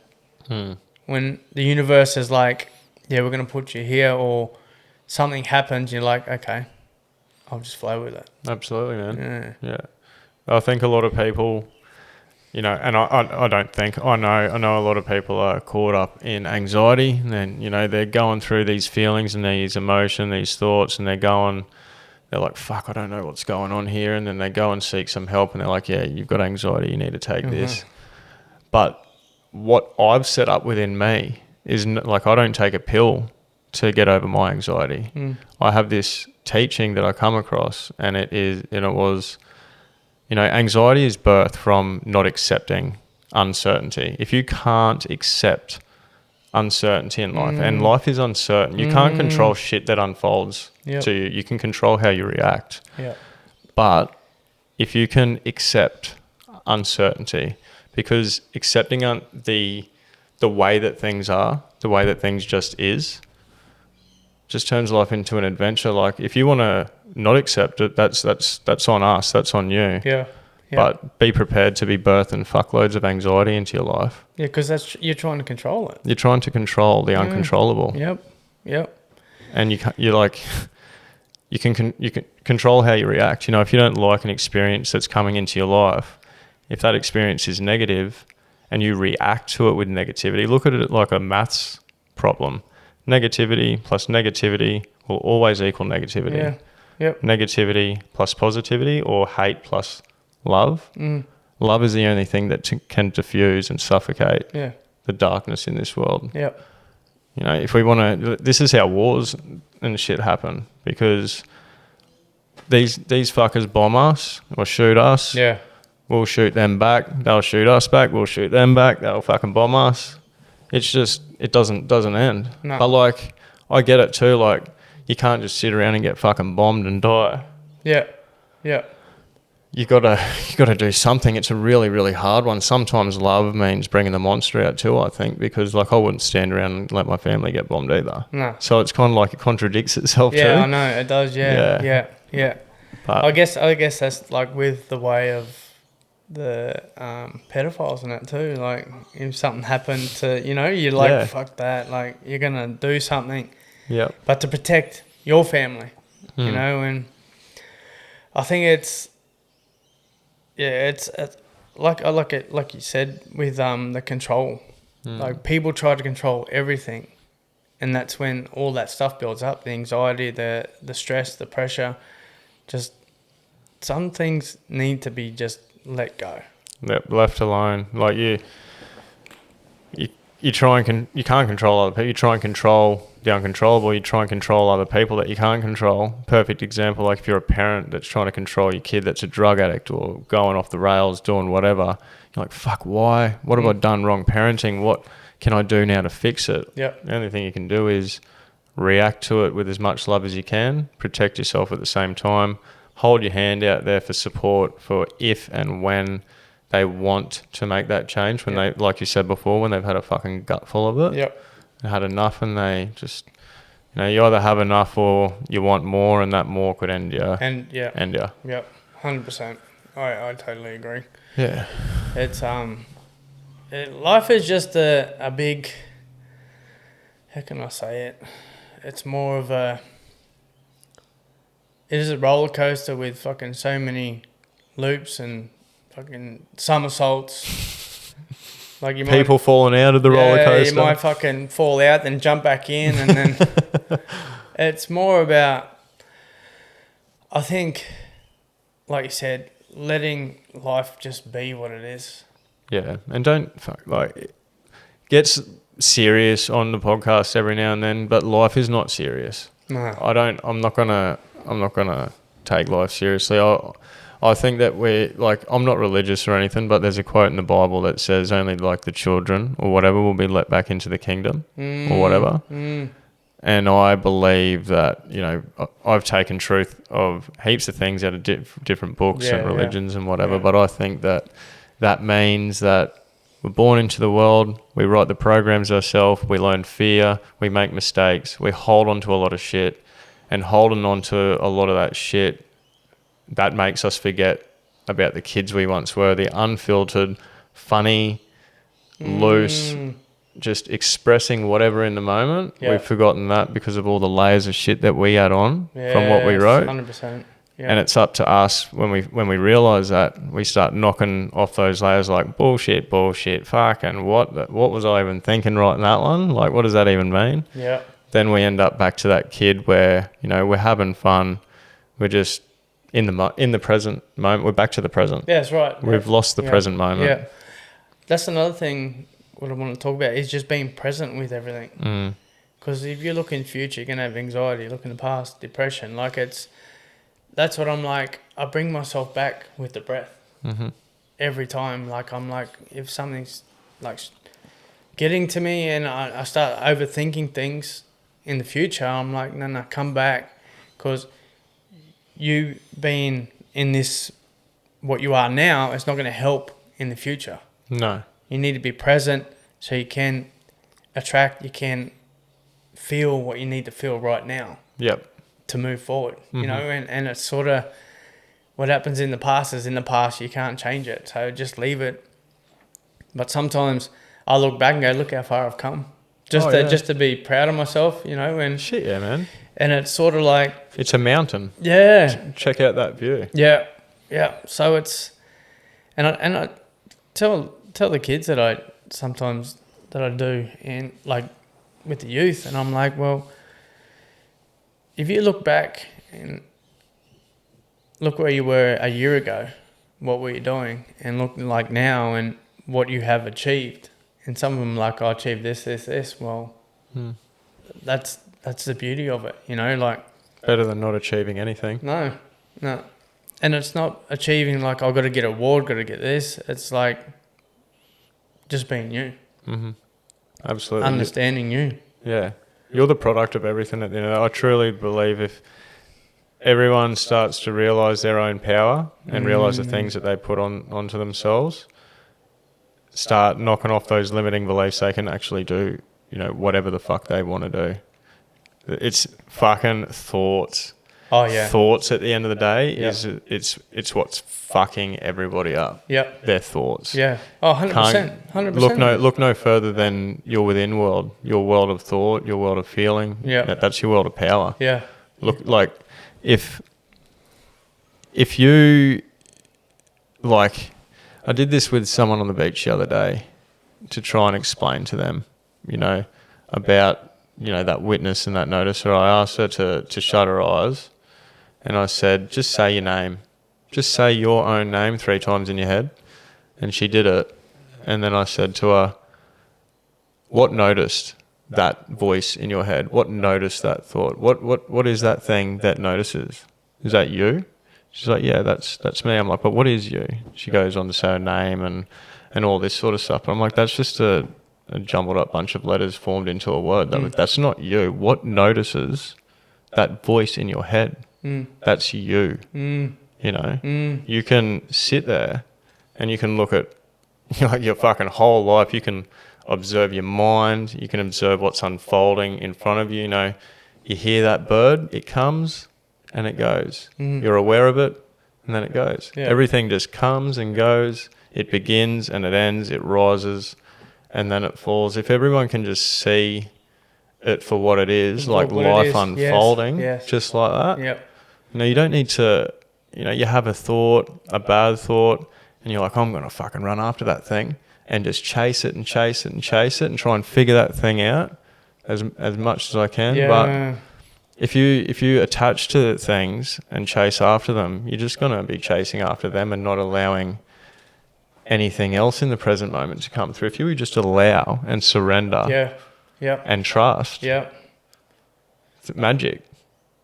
when the universe is like, yeah, we're going to put you here, or something happens, you're like, okay, I'll just flow with it. Absolutely, man. Yeah. I think a lot of people, you know, and I know a lot of people are caught up in anxiety, and then, you know, they're going through these feelings and these emotions, these thoughts, and they're like, fuck, I don't know what's going on here. And then they go and seek some help, and they're like, yeah, you've got anxiety, you need to take this. But what I've set up within me is like, I don't take a pill to get over my anxiety. I have this teaching that I come across, and it was, you know, anxiety is birthed from not accepting uncertainty. If you can't accept uncertainty in life, and life is uncertain, you can't control shit that unfolds to you. You can control how you react. But if you can accept uncertainty, because accepting the way that things are, the way that things just turns life into an adventure. Like if you want to not accept it, that's on us, that's on you. but be prepared to be birthing fuckloads of anxiety into your life. Yeah, because you're trying to control it. You're trying to control the uncontrollable. Yep. And you can control how you react. If you don't like an experience that's coming into your life, if that experience is negative and you react to it with negativity, look at it like a maths problem. Negativity plus negativity will always equal negativity. Yeah. Yep. Negativity plus positivity, or hate plus love. Love is the only thing that can diffuse and suffocate the darkness in this world. Yep. If we want to, this is how wars and shit happen, because these fuckers bomb us or shoot us. Yeah. We'll shoot them back. They'll shoot us back. We'll shoot them back. They'll fucking bomb us. It's just, it doesn't end. No. But I get it too. You can't just sit around and get fucking bombed and die. Yeah. Yeah. You gotta do something. It's a really, really hard one. Sometimes love means bringing the monster out too, I think, because I wouldn't stand around and let my family get bombed either. No. So it's kind of like it contradicts itself too. Yeah, I know it does. Yeah. But I guess that's with the way of the pedophiles and that too. If something happened to you're fuck that. You're gonna do something. Yeah. But to protect your family, and I think it's like you said with the control. People try to control everything, and that's when all that stuff builds up, the anxiety, the stress, the pressure. Just some things need to be just let go. Yep, left alone. You try and you can't control other people. You try and control the uncontrollable. You try and control other people that you can't control. Perfect example, if you're a parent that's trying to control your kid that's a drug addict or going off the rails, doing whatever, you're like, fuck, why? What have I done wrong parenting? What can I do now to fix it? Yep. The only thing you can do is react to it with as much love as you can, protect yourself at the same time, hold your hand out there for support for if and when they want to make that change, when they, like you said before, when they've had a fucking gut full of it. Yep. They had enough and they just, you either have enough or you want more, and that more could end you. End you. Yep. 100%. I totally agree. Yeah. It's life is just a big, how can I say it? It's more of it is a roller coaster with fucking so many loops and fucking somersaults. People falling out of the roller coaster. You might fucking fall out, then jump back in, and then it's more about, I think, like you said, letting life just be what it is. Yeah, and don't get serious on the podcast every now and then, but life is not serious. No. I'm not gonna take life seriously. I think that I'm not religious or anything, but there's a quote in the Bible that says only the children or whatever will be let back into the kingdom or whatever. And I believe that, I've taken truth of heaps of things out of different books and religions and whatever, but I think that means that we're born into the world, we write the programs ourselves, we learn fear, we make mistakes, we hold on to a lot of shit, and holding on to a lot of that shit, that makes us forget about the kids we once were, the unfiltered, funny, loose, just expressing whatever in the moment. Yeah. We've forgotten that because of all the layers of shit that we add on from what we wrote. 100%. Yeah. And it's up to us when we realise that, we start knocking off those layers bullshit, fuck, and what was I even thinking writing that one? What does that even mean? Yeah. Then we end up back to that kid where, we're having fun, we're just in the present moment. We're back to the present. Yeah, that's right. We've lost the present moment. Yeah. That's another thing what I want to talk about is just being present with everything. Because if you look in the future, you're going to have anxiety. Look in the past, depression. That's what I'm like. I bring myself back with the breath. Every time. If something's getting to me and I start overthinking things in the future, I'm like, no, come back. Because you being in this, what you are now, it's not going to help in the future. No. You need to be present so you can attract, you can feel what you need to feel right now. Yep. To move forward, and it's sort of what happens in the past is in the past. You can't change it, so just leave it. But sometimes I look back and go, look how far I've come. Just to be proud of myself, you know. And shit, yeah, man. And it's sort of like, it's a mountain. Yeah. Check out that view. Yeah, yeah. So it's, and I tell the kids that I do, and like with the youth, and I'm like, well, if you look back and look where you were a year ago, what were you doing, and look like now and what you have achieved, and some of them like, I achieved this. Well, that's the beauty of it, you know, like. Better than not achieving anything. No. And it's not achieving like, I've got to get an award, got to get this. It's like just being you. Mm-hmm. Absolutely. Understanding you. Yeah. You're the product of everything at the end of the day. I truly believe if everyone starts to realise their own power and realise the things that they put onto themselves, start knocking off those limiting beliefs, they can actually do, you know, whatever the fuck they want to do. It's fucking thoughts. Oh yeah. Thoughts at the end of the day is it's what's fucking everybody up. Yep. Their thoughts. Yeah. Oh, 100%. 100%. Look no further than your within world, your world of thought, your world of feeling. Yeah. That's your world of power. Yeah. Look, like if you, like, I did this with someone on the beach the other day to try and explain to them, you know, about, you know, that witness and that noticer. I asked her to shut her eyes, and I said, just say your name. Just say your own name 3 times in your head. And she did it. And then I said to her, what noticed that voice in your head? What noticed that thought? What is that thing that notices? Is that you? She's like, yeah, that's me. I'm like, but what is you? She goes on to say her name and all this sort of stuff. But I'm like, that's just a jumbled up bunch of letters formed into a word. That's not you. What notices that voice in your head? That's you. You know, you can sit there and you can look at, you know, your fucking whole life. You can observe your mind. You can observe what's unfolding in front of you. You know, you hear that bird, it comes and it goes. You're aware of it and then it goes. Yeah. Everything just comes and goes. It begins and it ends. It rises and then it falls. If everyone can just see it for what it is, like life unfolding, just like that. Yep. You know, you don't need to, you know, you have a thought, a bad thought, and you're like, I'm going to fucking run after that thing and just chase it and chase it and chase it and try and figure that thing out as much as I can. Yeah. But if you attach to things and chase after them, you're just going to be chasing after them and not allowing anything else in the present moment to come through. If you just allow and surrender and trust, it's magic.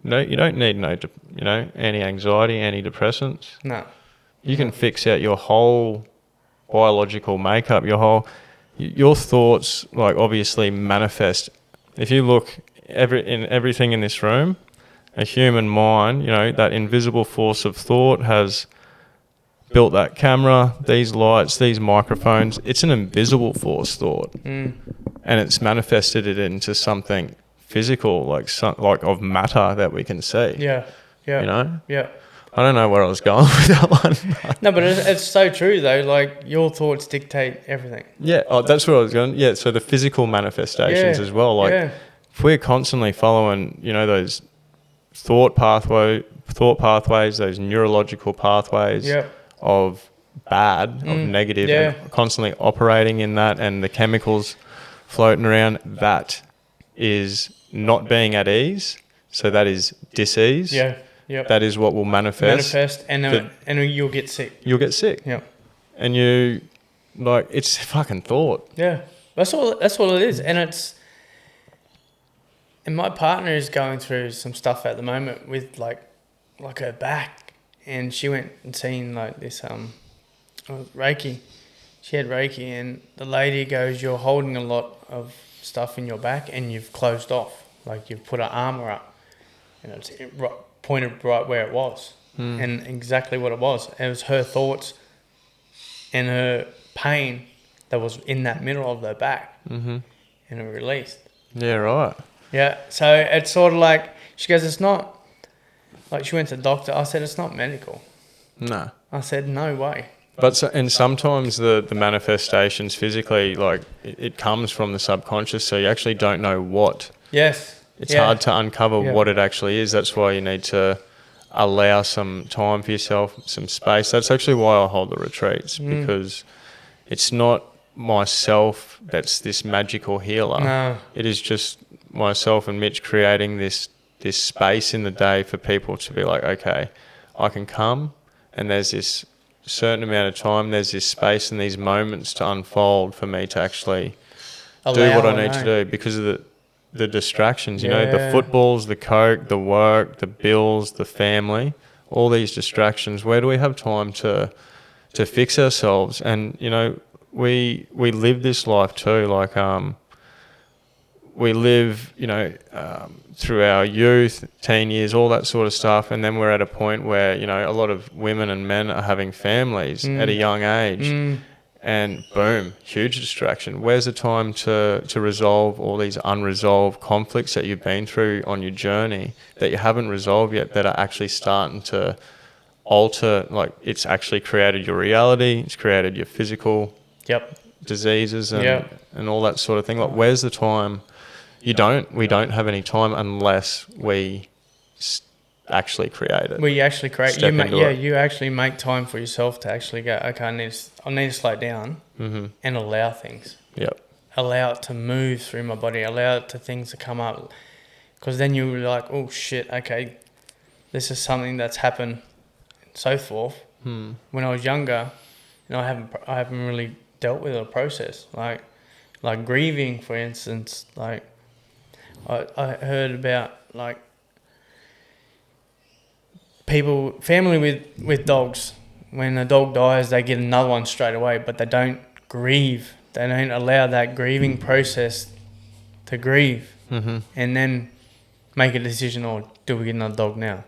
No, you don't need anti-anxiety, antidepressants. No. You can fix out your whole biological makeup, your thoughts, like, obviously manifest. If you look in everything in this room, a human mind, you know, that invisible force of thought has built that camera, these lights, these microphones. It's an invisible force thought. And it's manifested it into something physical, like of matter that we can see. Yeah. You know? Yeah. I don't know where I was going with that one. No, but it's so true though. Like, your thoughts dictate everything. Yeah. Oh, that's where I was going. Yeah. So the physical manifestations as well. Like, if we're constantly following, you know, those thought pathways, those neurological pathways of bad, of negative, and constantly operating in that, and the chemicals floating around, that is not being at ease. So that is dis-ease. Yeah. Yep. That is what will manifest and you'll get sick. You'll get sick. Yeah. And you, like, it's fucking thought. Yeah. That's all it is. And my partner is going through some stuff at the moment with like her back, and she went and seen like this Reiki. She had Reiki, and the lady goes, you're holding a lot of stuff in your back and you've closed off, like you've put an armour up, and it's pointed right where it was. And exactly what it was. It was her thoughts and her pain that was in that middle of her back. And it released. Yeah, right. Yeah, so it's sort of like, she goes, it's not, like, she went to the doctor. I said, it's not medical. No. I said, no way. But and sometimes the manifestations physically, like it comes from the subconscious, so you actually don't know what. Yes. It's hard to uncover what it actually is. That's why you need to allow some time for yourself, some space. That's actually why I hold the retreats, because it's not myself that's this magical healer. No. It is just myself and Mitch creating this space in the day for people to be like, okay, I can come, and there's this certain amount of time, there's this space and these moments to unfold for me to actually do what I need to do, because of the distractions, you know, the footballs, the coke, the work, the bills, the family, all these distractions. Where do we have time to fix ourselves? And, you know, we live this life too, like we live, you know, through our youth, teen years, all that sort of stuff, and then we're at a point where, you know, a lot of women and men are having families at a young age, and boom, huge distraction. Where's the time to resolve all these unresolved conflicts that you've been through on your journey that you haven't resolved yet, that are actually starting to alter, like it's actually created your reality, it's created your physical diseases and all that sort of thing. Like, where's the time? We don't have any time unless we actually create it. We actually create. You actually make time for yourself to actually go, okay, I need to slow down and allow things. Yep. Allow it to move through my body. Allow it to things to come up, because then you're like, oh shit, okay, this is something that's happened, and so forth. When I was younger, you know, I haven't really dealt with a process like grieving, for instance. Like I heard about like family with dogs. When a dog dies, they get another one straight away, but they don't grieve. They don't allow that grieving process to grieve, and then make a decision, or do we get another dog now?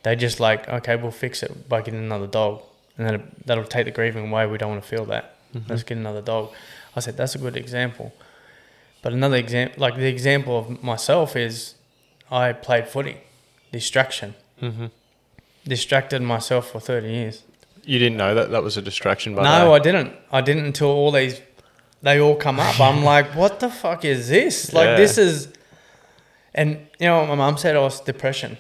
They just like, okay, we'll fix it by getting another dog, and then that'll take the grieving away. We don't want to feel that. Let's get another dog. I said, that's a good example. But another example, like the example of myself, is I played footy. Distraction. Distracted myself for 30 years. You didn't know that was a distraction, by No, I didn't until they all come up. I'm like, what the fuck is this? Like, this is, and you know what my mum said? I was depression.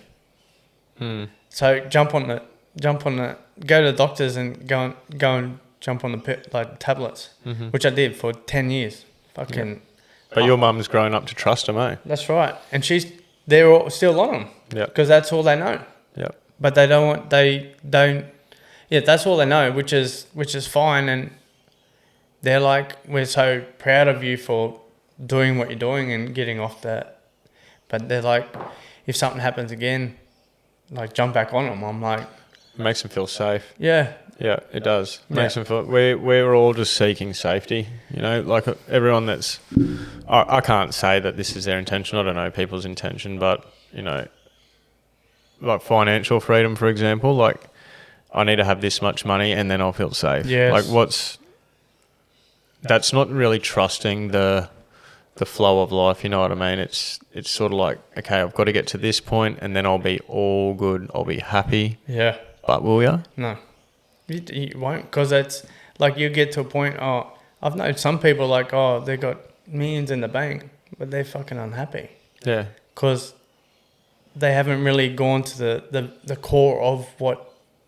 So go to the doctors and go and jump on the tablets, which I did for 10 years. Fucking. But your mum's grown up to trust them, eh? That's right, and they're all still on them. Yeah. Because that's all they know. Yeah. But they don't. Yeah, that's all they know, which is fine, and they're like, we're so proud of you for doing what you're doing and getting off that. But they're like, if something happens again, like jump back on them. I'm like, it makes them feel safe. Yeah. Yeah, it does. It makes them feel. We're all just seeking safety. You know, like everyone that's. I can't say that this is their intention. I don't know people's intention, but you know, like financial freedom, for example. Like, I need to have this much money and then I'll feel safe. Yes. Like, that's not really trusting the flow of life. You know what I mean? It's sort of like, okay, I've got to get to this point and then I'll be all good. I'll be happy. Yeah. But will you? No. You won't, because it's like you get to a point, I've known some people like, they got millions in the bank, but they're fucking unhappy. Yeah. Because they haven't really gone to the core of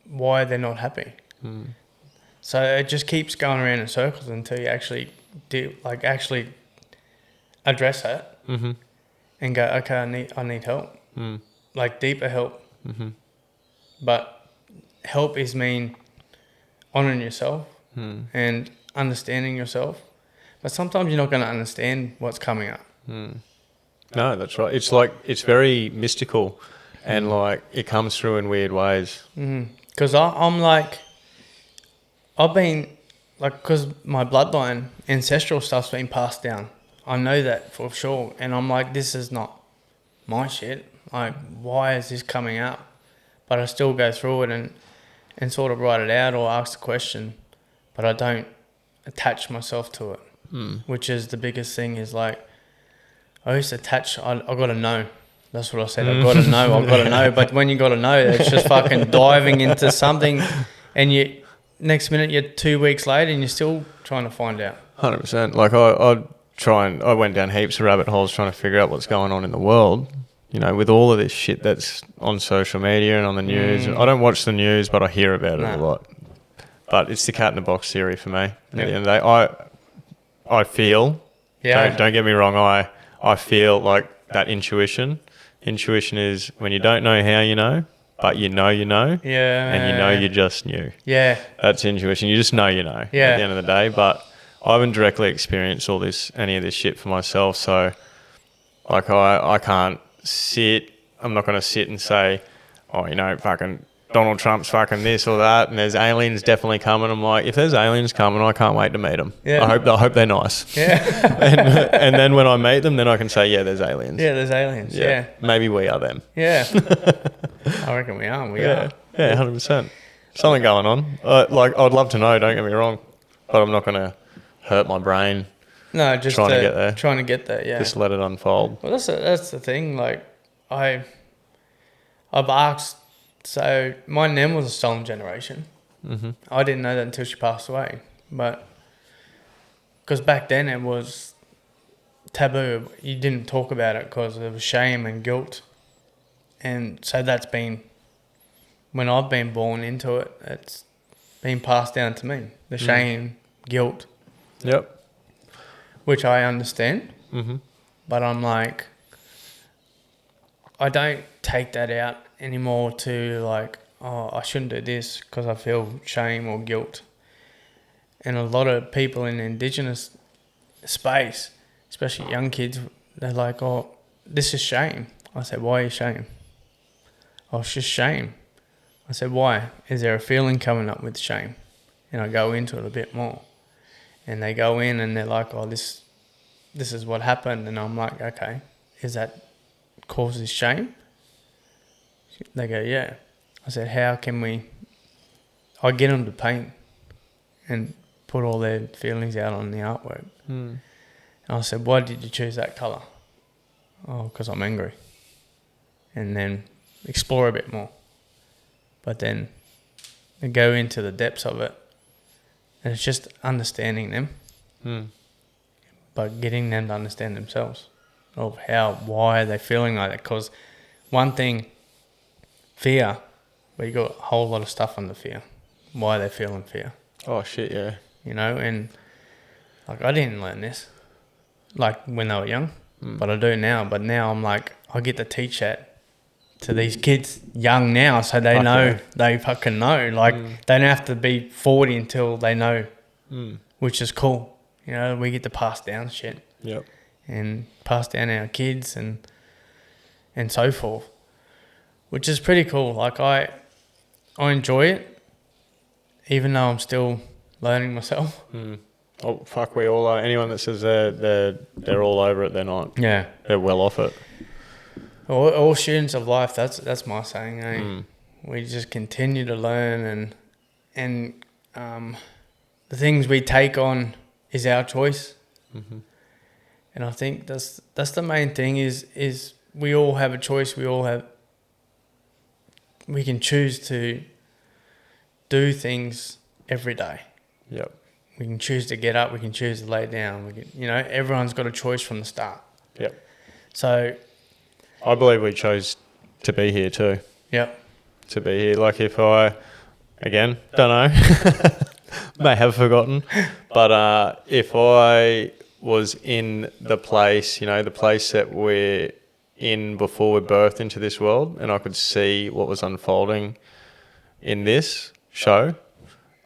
why they're not happy. So it just keeps going around in circles until you actually actually address it and go, okay, I need help, like deeper help. But help is mean honouring yourself and understanding yourself. But sometimes you're not going to understand what's coming up. No, that's right. It's like, it's very mystical and like it comes through in weird ways. Because I'm like, I've been like, because my bloodline, ancestral stuff's been passed down. I know that for sure. And I'm like, this is not my shit. Like, why is this coming up? But I still go through it and sort of write it out or ask the question. But I don't attach myself to it, which is the biggest thing. Is like, I used to attach, I got to know. That's what I said. I've got to know. But when you got to know, it's just fucking diving into something, and you next minute you're 2 weeks later and you're still trying to find out. 100%. Like I went down heaps of rabbit holes trying to figure out what's going on in the world. You know, with all of this shit that's on social media and on the news. I don't watch the news, but I hear about it a lot. But it's the cat in the box theory for me. At the end of the day, I feel. Yeah. Don't get me wrong. I feel like that intuition. Intuition is when you don't know how you know, but you know. Yeah. And you know you just knew. Yeah. That's intuition. You just know you know. Yeah. At the end of the day, but I haven't directly experienced any of this shit for myself. So, like, I can't sit. I'm not going to sit and say, oh, you know, fucking Donald Trump's fucking this or that, and there's aliens definitely coming. I'm like, if there's aliens coming, I can't wait to meet them. Yeah. I hope they're nice. Yeah. and then when I meet them, then I can say, yeah, there's aliens. Yeah, there's aliens. Yeah. Maybe we are them. Yeah. I reckon we are. We are. Yeah, 100%. Something going on. Like, I'd love to know, don't get me wrong, but I'm not going to hurt my brain. No, just trying to get there. Trying to get there, yeah. Just let it unfold. Well, that's the thing. Like, I've asked. So my nan was a stolen generation. Mm-hmm. I didn't know that until she passed away, but because back then it was taboo. You didn't talk about it because there was shame and guilt, and so that's been when I've been born into it. It's been passed down to me. The shame, guilt. Yep. Which I understand, but I'm like, I don't take that out anymore to like, oh, I shouldn't do this because I feel shame or guilt. And a lot of people in the Indigenous space, especially young kids, they're like, oh, this is shame. I said, why are you shame? Oh, it's just shame. I said, why? Is there a feeling coming up with shame? And I go into it a bit more. And they go in and they're like, oh, this is what happened. And I'm like, okay, is that causes shame? They go, yeah. I said, how can I get them to paint and put all their feelings out on the artwork. And I said, why did you choose that colour? Oh, because I'm angry. And then explore a bit more. But then they go into the depths of it. And it's just understanding them, but getting them to understand themselves of why are they feeling like that. Because one thing, fear, but you got a whole lot of stuff under fear. Why are they feeling fear? Oh, shit, yeah. You know, and like I didn't learn this, like when they were young, but I do now. But now I'm like, I get to teach that to these kids young now, so they know, they fucking know. Like, they don't have to be 40 until they know, which is cool. You know, we get to pass down shit. Yep. And pass down our kids and so forth, which is pretty cool. Like, I enjoy it, even though I'm still learning myself. Oh, fuck, we all are. Anyone that says they're all over it, they're not. Yeah. They're well off it. All students of life, that's my saying, eh? We just continue to learn and the things we take on is our choice. And I think that's the main thing is we all have a choice. We can choose to do things every day. Yep. We can choose to get up. We can choose to lay down. Everyone's got a choice from the start. Yep. So I believe we chose to be here too. Yep. To be here. Like if I, again, don't know, may have forgotten, but if I was in the place, the place that we're in before we're birthed into this world, and I could see what was unfolding in this show,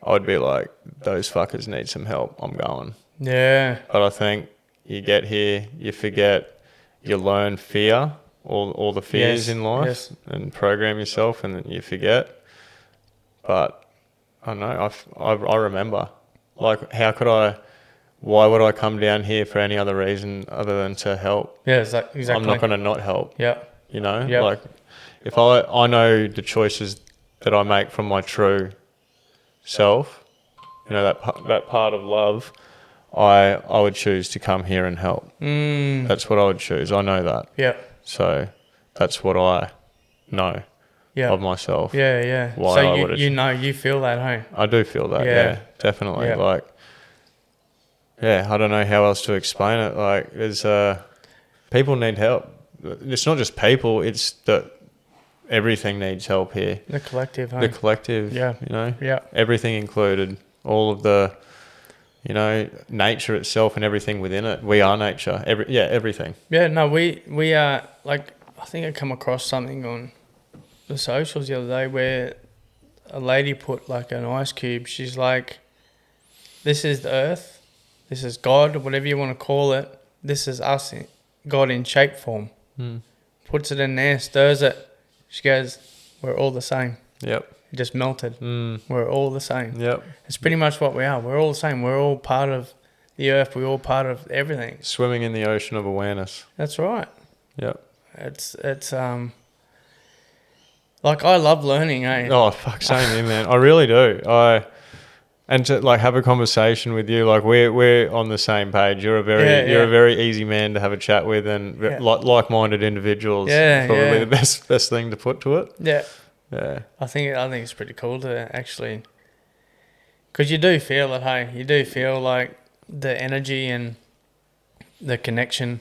I'd be like, those fuckers need some help. I'm going. Yeah. But I think you get here, you forget, you learn fear, all the fears in life, and program yourself, and then you forget. But I don't know, I remember. Like, why would I come down here for any other reason other than to help? Yeah, exactly. I'm not going to not help. Yeah. Like, if I know the choices that I make from my true self, that part of love, I would choose to come here and help. That's what I would choose. I know that. Yeah. So that's what I know of myself. Yeah. Why so I you feel that, hey? I do feel that, yeah definitely. Yeah. Like, I don't know how else to explain it. Like, there's people need help. It's not just people, it's that everything needs help here. The collective, hey? The collective, Yeah. everything included, all of the, nature itself and everything within it. We are nature, everything. Yeah, no, we are, like, I think I come across something on the socials the other day where a lady put like an ice cube. She's like, this is the earth, this is God, whatever you want to call it. This is us, God in shape form. Puts it in there, stirs it. She goes, we're all the same. Yep. It just melted. We're all the same. Yep. It's pretty much what we are. We're all the same. We're all part of the earth. We're all part of everything. Swimming in the ocean of awareness. That's right. Yep. It's like, I love learning, eh? Oh, fuck, same here, man. I really do. And to like have a conversation with you, like we're on the same page. You're a very easy man to have a chat with, and like-minded individuals. Yeah, probably the best thing to put to it. Yeah. Yeah. I think it's pretty cool to actually, because you do feel it, hey? You do feel like the energy and the connection.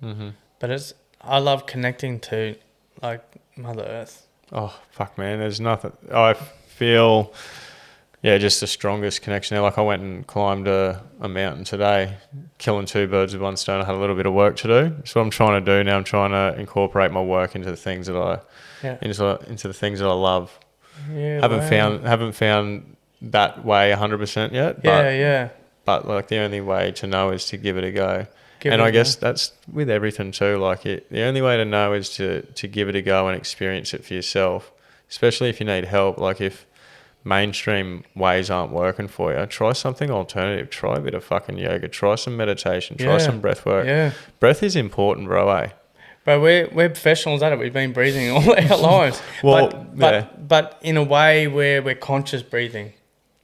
But I love connecting to like Mother Earth. Oh, fuck, man. There's nothing. I feel, just the strongest connection there. Like, I went and climbed a mountain today, killing two birds with one stone. I had a little bit of work to do. So what I'm trying to do now, I'm trying to incorporate my work into the things that into the things that I love. Yeah, haven't found that way 100% yet. But like, the only way to know is to give it a go. I guess that's with everything too. Like, the only way to know is to give it a go and experience it for yourself. Especially if you need help. Like, if mainstream ways aren't working for you, try something alternative. Try a bit of fucking yoga. Try some meditation. Try some breath work. Yeah. Breath is important, bro. But we're professionals at it. We've been breathing all our lives. But in a way where we're conscious breathing.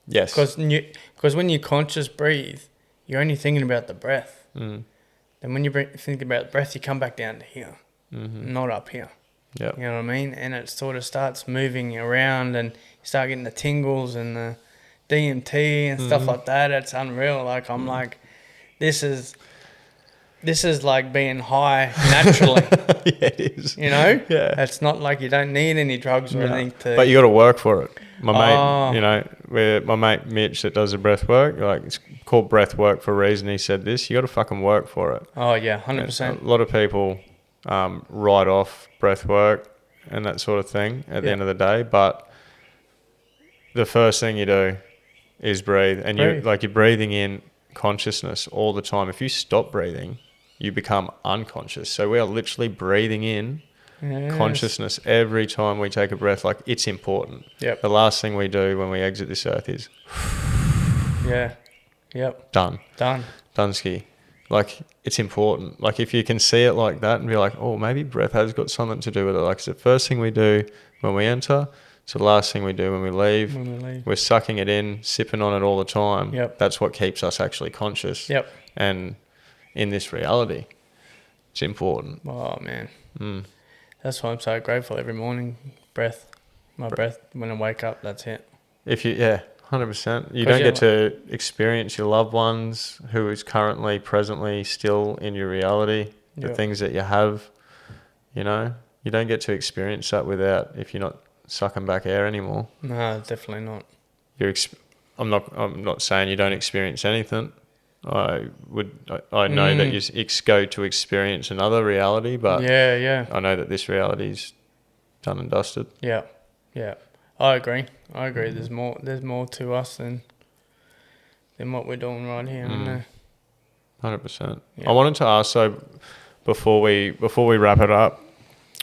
Yes. Because when you conscious breathe, you're only thinking about the breath. Then when you think about the breath, you come back down to here, not up here. Yep. You know what I mean? And it sort of starts moving around, and you start getting the tingles and the DMT and stuff like that. It's unreal. Like, I'm like, this is like being high naturally. Yeah, it is. You know? Yeah. It's not like you don't need any drugs or anything to... But you got to work for it. My mate, my mate Mitch that does the breath work, like, it's called breath work for a reason. He said this, you got to fucking work for it. Oh, yeah, 100%. A lot of people write off breath work and that sort of thing at the end of the day, but the first thing you do is breathe. And you're breathing in consciousness all the time. If you stop breathing, you become unconscious. So we are literally breathing in consciousness every time we take a breath. Like, it's important. Yep. The last thing we do when we exit this earth is done ski. Like, it's important. Like, if you can see it like that and be like, oh, maybe breath has got something to do with it. Like, it's the first thing we do when we enter, it's the last thing we do when we leave. We're sucking it in, sipping on it all the time. Yep. That's what keeps us actually conscious. Yep. And in this reality, it's important. Oh, man. That's why I'm so grateful every morning. Breath. My breath, when I wake up, that's it. 100%. You don't get to experience your loved ones who is currently, presently, still in your reality, the things that you have, you don't get to experience that if you're not sucking back air anymore. No, definitely not. I'm not saying you don't experience anything. I know that you go to experience another reality, but I know that this reality's done and dusted. Yeah. I agree. There's more to us than what we're doing right here. 100%. Yeah. I wanted to ask, so before we wrap it up,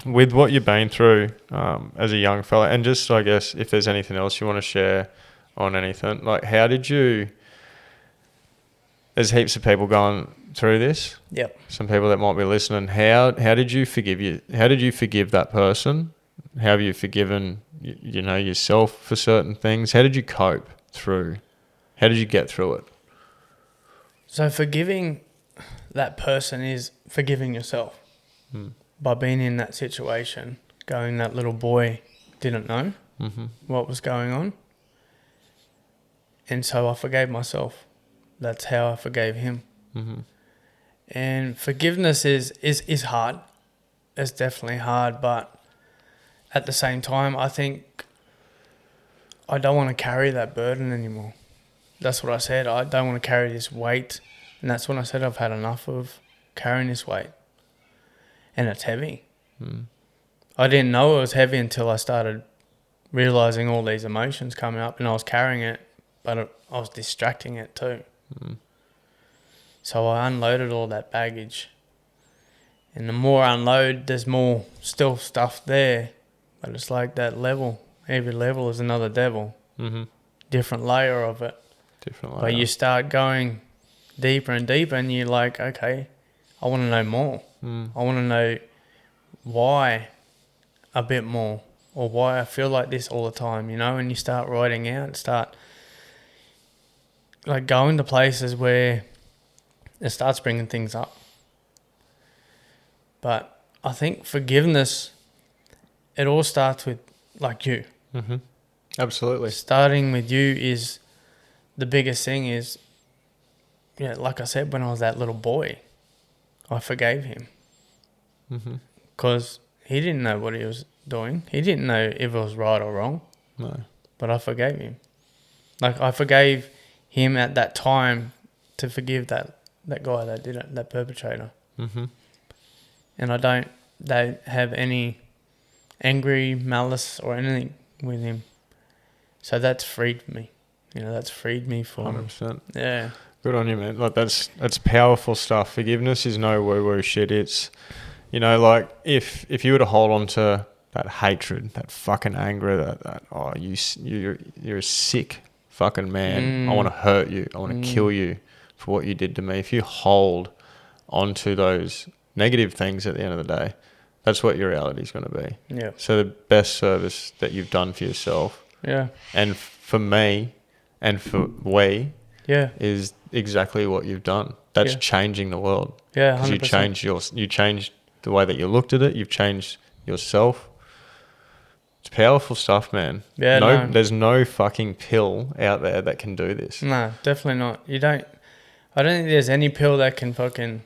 with what you've been through as a young fella, and just, I guess, if there's anything else you want to share on anything, like, how did you? There's heaps of people going through this. Yep. Some people that might be listening. How did you forgive that person? How have you forgiven yourself for certain things? How did you cope through? How did you get through it? So forgiving that person is forgiving yourself. by being in that situation, going, that little boy didn't know what was going on. And so I forgave myself. That's how I forgave him. And forgiveness is hard. It's definitely hard, but at the same time, I think I don't want to carry that burden anymore. That's what I said. I don't want to carry this weight. And that's when I said I've had enough of carrying this weight. And it's heavy. I didn't know it was heavy until I started realising all these emotions coming up, and I was carrying it, but I was distracting it too. So I unloaded all that baggage. And the more I unload, there's more still stuff there. But it's like that level. Every level is another devil. Different layer of it. Different layer. But you start going deeper and deeper, and you're like, okay, I want to know more. I want to know why a bit more, or why I feel like this all the time, you know. And you start writing out, start like going to places where it starts bringing things up. But I think forgiveness, it all starts with like you. Absolutely. Starting with you is the biggest thing. Is, yeah, like I said, when I was that little boy, I forgave him. Because he didn't know what he was doing. He didn't know if it was right or wrong. No. But I forgave him. Like, I forgave him at that time to forgive that guy that did it, that perpetrator. And I don't have any angry malice or anything with him. So that's freed me. You know, that's freed me from... 100%. Yeah. Good on you, man. Like, that's powerful stuff. Forgiveness is no woo-woo shit. It's, you know, like, if you were to hold on to that hatred, that fucking anger, that oh, you're a sick fucking man. I want to hurt you. I want to kill you for what you did to me. If you hold onto those negative things at the end of the day, that's what your reality is going to be. Yeah. So the best service that you've done for yourself, and for me, and for we, is exactly what you've done. That's changing the world. Yeah, 100%. Because you changed the way that you looked at it. You've changed yourself. It's powerful stuff, man. Yeah, there's no fucking pill out there that can do this. No, definitely not. I don't think there's any pill that can fucking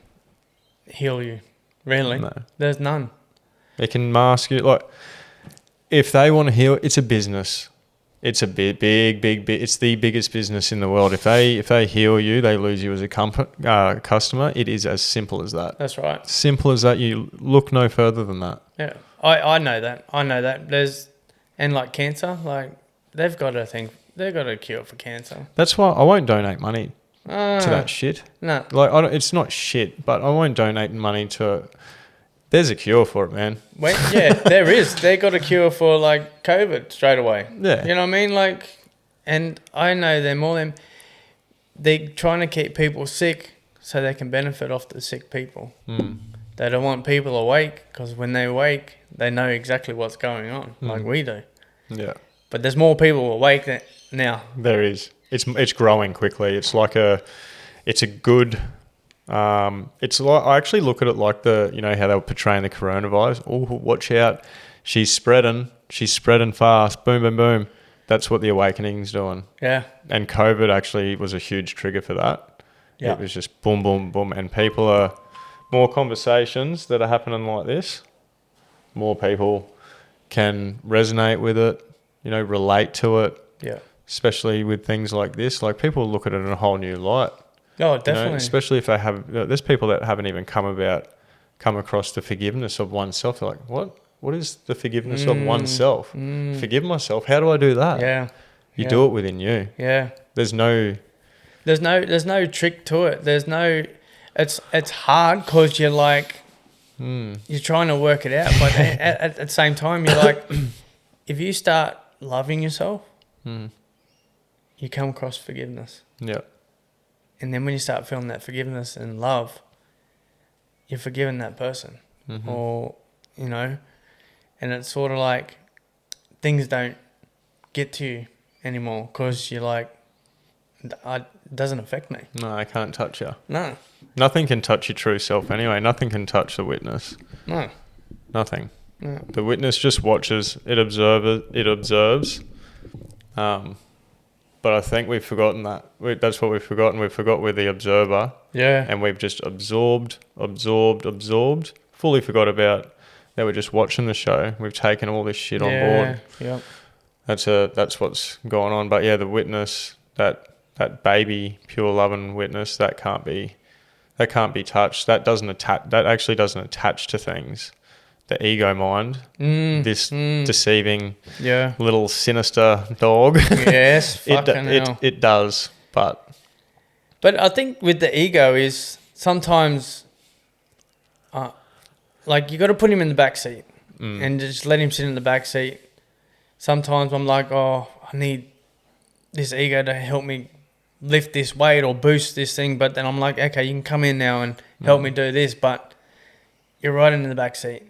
heal you. Really? No. There's none. It can mask you. Like, if they want to heal, it's a business. It's a big. It's the biggest business in the world. If they heal you, they lose you as a customer. It is as simple as that. That's right. Simple as that. You look no further than that. Yeah, I know that. And like cancer, like they've got a cure for cancer. That's why I won't donate money to that shit. No, like it's not shit, but I won't donate money to. There's a cure for it, man. Wait, yeah, there is. They got a cure for like COVID straight away. Yeah, you know what I mean. Like, and I know they're trying to keep people sick so they can benefit off the sick people. They don't want people awake, because when they awake, they know exactly what's going on, like we do. Yeah. But there's more people awake now. There is. It's growing quickly. It's like it's a good. It's like, I actually look at it like you know how they were portraying the coronavirus. Oh, watch out! She's spreading fast. Boom, boom, boom. That's what the awakening's doing. Yeah. And COVID actually was a huge trigger for that. Yeah. It was just boom, boom, boom, and people are. More conversations that are happening like this, more people can resonate with it, you know, relate to it. Yeah. Especially with things like this. Like, people look at it in a whole new light. Oh, definitely. You know, especially if they have, there's people that haven't even come across the forgiveness of oneself. They're like, what? What is the forgiveness of oneself? Forgive myself. How do I do that? Yeah. You do it within you. Yeah. There's no trick to it. There's no... It's hard because you're like, you're trying to work it out. But at the same time, you're like, if you start loving yourself, you come across forgiveness. Yeah. And then when you start feeling that forgiveness and love, you're forgiving that person. Or, you know, and it's sort of like things don't get to you anymore because you're like, it doesn't affect me. No, I can't touch you. No. Nothing can touch your true self anyway. Nothing can touch the witness. No. Nothing. Yeah. The witness just watches. It observes. But I think we've forgotten that. That's what we've forgotten. We forgot we're the observer. Yeah. And we've just absorbed. Fully forgot about that we're just watching the show. We've taken all this shit on board. Yeah. That's what's going on. But yeah, the witness, that baby, pure loving witness, that can't be touched. That actually doesn't attach to things. The ego mind, this deceiving little sinister dog. Yes, fucking hell. It does, but I think with the ego is sometimes, like you got to put him in the back seat and just let him sit in the back seat. Sometimes I'm like, oh, I need this ego to help me lift this weight or boost this thing, but then I'm like, okay, you can come in now and help me do this, but you're right in the back seat.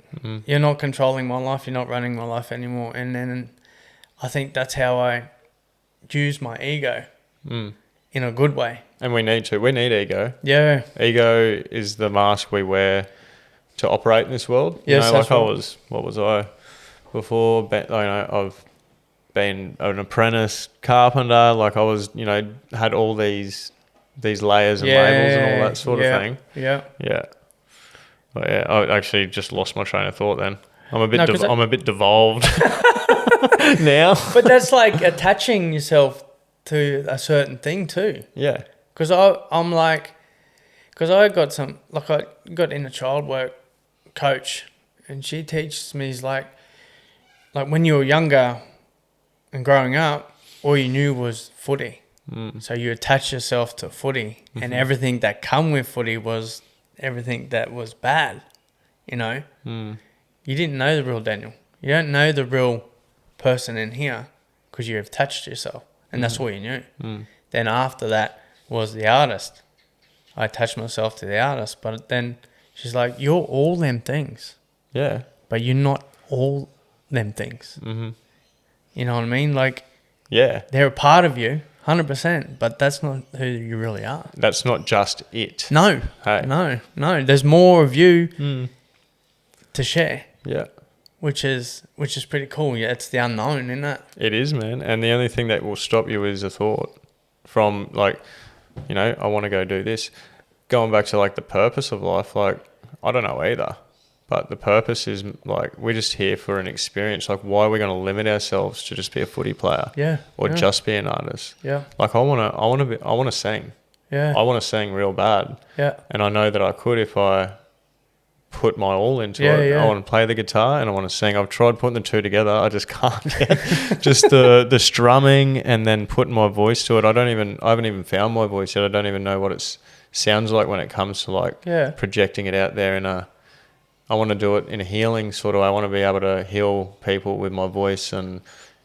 You're not controlling my life. You're not running my life anymore. And then I think that's how I use my ego in a good way. And we need to. We need ego. Yeah. Ego is the mask we wear to operate in this world. Yes, like right. What was I before? I've been an apprentice carpenter. Like I was, had all these layers and labels and all that sort of thing. Yeah. Yeah. But yeah, I actually just lost my train of thought then. I'm a bit devolved now. But that's like attaching yourself to a certain thing too. Yeah. Because I got in a child work coach, and she teaches me is like when you were younger and growing up, all you knew was footy. So you attach yourself to footy, and everything that come with footy was everything that was bad, You didn't know the real Daniel. You don't know the real person in here because you have attached yourself, and that's all you knew. Then after that was the artist. I attached myself to the artist, but then she's like, you're all them things. Yeah. But you're not all them things. You know what I mean? Like, yeah, they're a part of you, 100%, but that's not who you really are. That's not just it. No. Hey. No. There's more of you to share. Yeah. Which is pretty cool. Yeah, it's the unknown, isn't it? It is, man. And the only thing that will stop you is a thought from I want to go do this. Going back to the purpose of life, I don't know either. But the purpose is we're just here for an experience. Why are we going to limit ourselves to just be a footy player? Yeah. Or just be an artist? Yeah. I want to sing. Yeah. I want to sing real bad. Yeah. And I know that I could if I put my all into it. Yeah. I want to play the guitar and I want to sing. I've tried putting the two together. I just can't get just the strumming and then putting my voice to it. I haven't even found my voice yet. I don't even know what it sounds like when it comes to projecting it out there I want to do it in a healing sort of. I want to be able to heal people with my voice and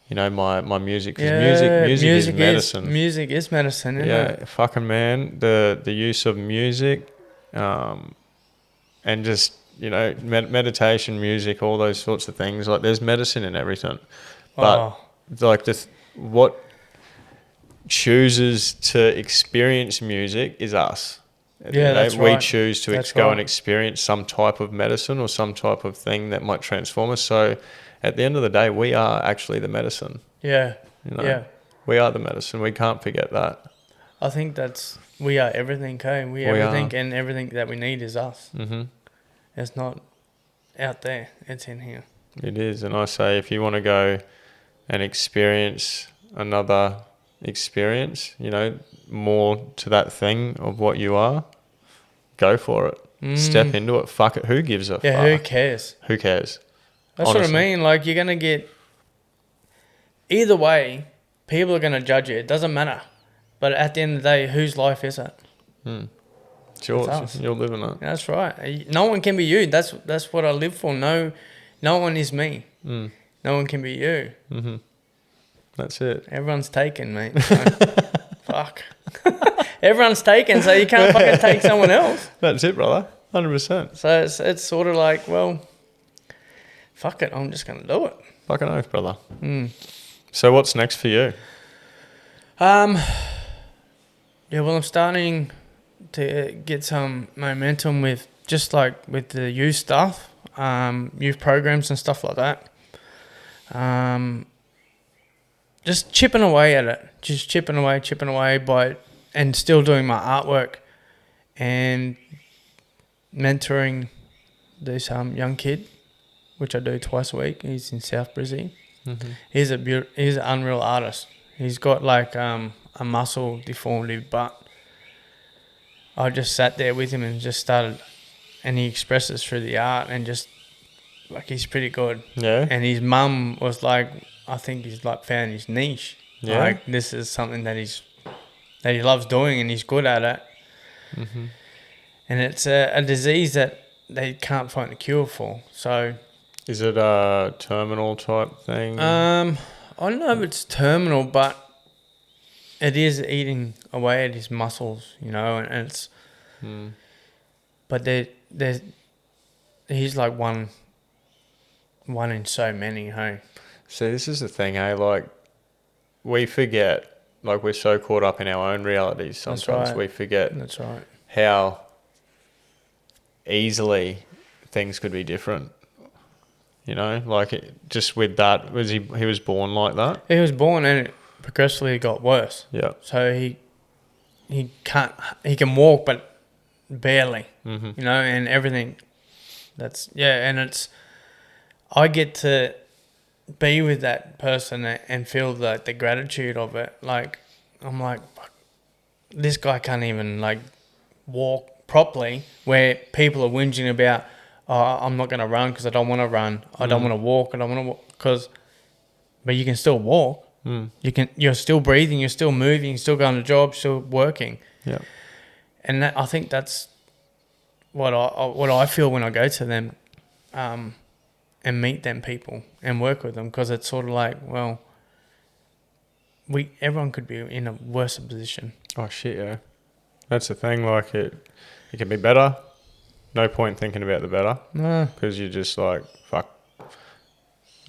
my music. Because music is medicine. Music is medicine, isn't it? Fucking man. The use of music, and just meditation, music, all those sorts of things. There's medicine in everything, but what chooses to experience music is us. That's we right. choose to go and experience some type of medicine or some type of thing that might transform us. So at the end of the day, we are actually the medicine. Yeah. We are the medicine. We can't forget that. I think we are everything, okay? We everything, and everything that we need is us. Mm-hmm. It's not out there. It's in here. It is. And I say, if you want to go and experience another experience, more to that thing of what you are, go for it. Step into it. Fuck it. Who gives a fuck? Yeah, who cares? Who cares? That's honestly what I mean. You're going to get... Either way, people are going to judge you. It doesn't matter. But at the end of the day, whose life is it? It's yours. You're living it. That's right. No one can be you. That's what I live for. No one is me. No one can be you. Mm-hmm. That's it. Everyone's taken, mate. So, fuck. Everyone's taken, so you can't fucking take someone else. That's it, brother. 100%. So it's sort of like, well, fuck it. I'm just going to do it. Fucking oath, brother. So what's next for you? Yeah, well, I'm starting to get some momentum with with the youth stuff. youth programs and stuff like that. Just chipping away at it. Just chipping away and still doing my artwork and mentoring this young kid, which I do twice a week. He's in South Brizzy. Mm-hmm. He's an unreal artist. He's got like a muscle deformity, but I just sat there with him and just started, and he expresses through the art, and just like he's pretty good. Yeah. And his mum was like, I think he's like found his niche. Yeah. Like this is something that he loves doing and he's good at it. Mm-hmm. And it's a disease that they can't find a cure for. So is it a terminal type thing? I don't know if it's terminal, but it is eating away at his muscles, you know, and it's. But he's like one in so many, hey. See, this is the thing, hey. Like, we forget. Like, we're so caught up in our own realities. Sometimes we forget. That's right. How easily things could be different. You know, like just with that, he was born like that? He was born and it progressively got worse. Yeah. So he can walk but barely, you know, and everything. And I get to be with that person and feel the gratitude of it. Like, I'm like, fuck, this guy can't even like walk properly, where people are whinging about, oh, I'm not going to run because I don't want to run. I don't want to walk. I don't want to walk but you can still walk. You're still breathing. You're still moving. You're still going to jobs. Still working. Yeah. And I think that's what I feel when I go to them, and meet them people and work with them, because it's sort of like, well, everyone could be in a worse position. Oh shit, yeah. That's the thing. Like it can be better. No point thinking about the better. No. Because you're just like, fuck.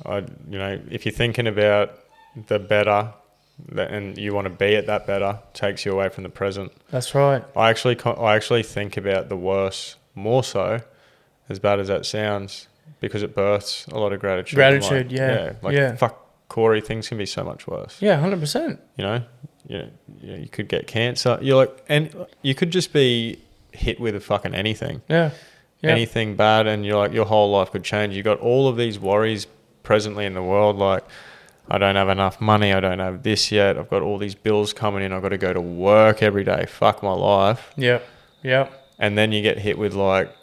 If you're thinking about the better, and you want to be at that better, takes you away from the present. That's right. I actually think about the worse more so, as bad as that sounds, because it births a lot of gratitude. Fuck Corey, things can be so much worse. Yeah, 100%. You know, you could get cancer. You're like, and you could just be hit with a fucking anything. Yeah. Anything bad, and you're like, your whole life could change. You got all of these worries presently in the world, like, I don't have enough money, I don't have this yet, I've got all these bills coming in, I've got to go to work every day, fuck my life. Yep. And then you get hit with like,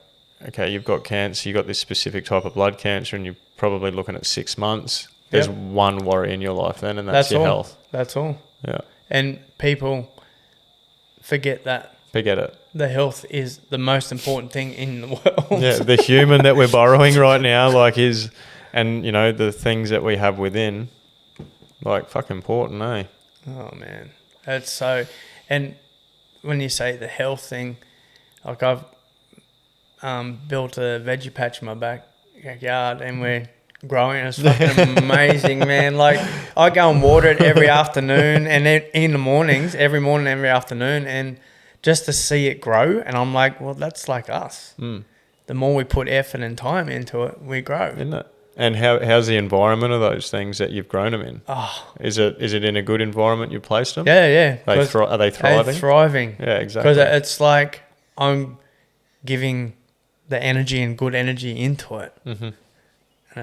okay, you've got cancer, you've got this specific type of blood cancer, and you're probably looking at 6 months. There's one worry in your life then, and that's your health. That's all. Yeah. And people forget that. Forget it. The health is the most important thing in the world. Yeah, the human that we're borrowing right now, like, is, and you know, the things that we have within, like, fucking important, eh? Oh man, that's so. And when you say the health thing, like, I've built a veggie patch in my backyard, and we're growing. It's fucking amazing, man. Like, I go and water it every afternoon, and then in the mornings, every morning, every afternoon, and just to see it grow. And I'm like, well, that's like us. The more we put effort and time into it, we grow. Isn't it? And how's the environment of those things that you've grown them in? Oh. Is it in a good environment you placed them? Yeah. Are they thriving? They're thriving. Yeah, exactly. Because it's like I'm giving the energy and good energy into it. Mm-hmm. And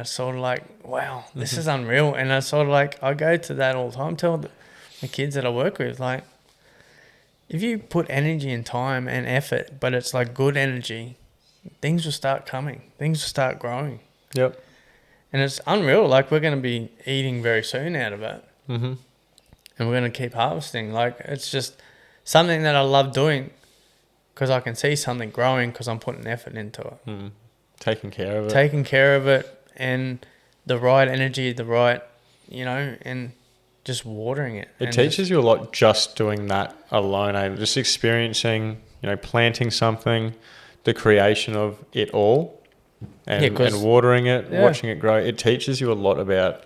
it's sort of like, wow, this is unreal. And it's sort of like, I go to that all the time, tell the kids that I work with, like, if you put energy and time and effort, but it's like good energy, things will start coming. Things will start growing. Yep. And it's unreal. Like, we're going to be eating very soon out of it. Mm-hmm. And we're going to keep harvesting. Like, it's just something that I love doing, because I can see something growing because I'm putting effort into it. Taking care of it. Taking care of it, and the right energy, the right, and just watering it. It teaches you a lot just doing that alone, eh? Just experiencing, planting something, the creation of it all. And watering it, watching it grow. It teaches you a lot about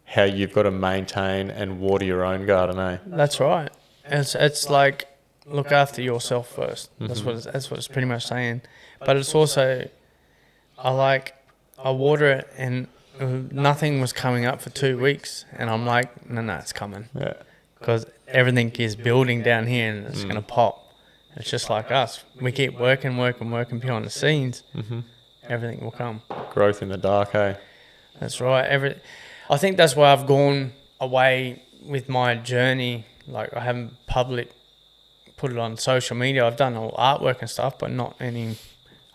how you've got to maintain and water your own garden, eh? That's right. It's like, look after yourself first. That's what it's pretty much saying. But it's also, I like I water it and nothing was coming up for 2 weeks, and I'm like, no, it's coming. Yeah. Because everything is building down here and it's going to pop. It's just like us. We keep working behind the scenes. Everything will come. Growth in the dark, hey? That's right. I think that's why I've gone away with my journey. Like, I haven't put it on social media. I've done all artwork and stuff, but not any.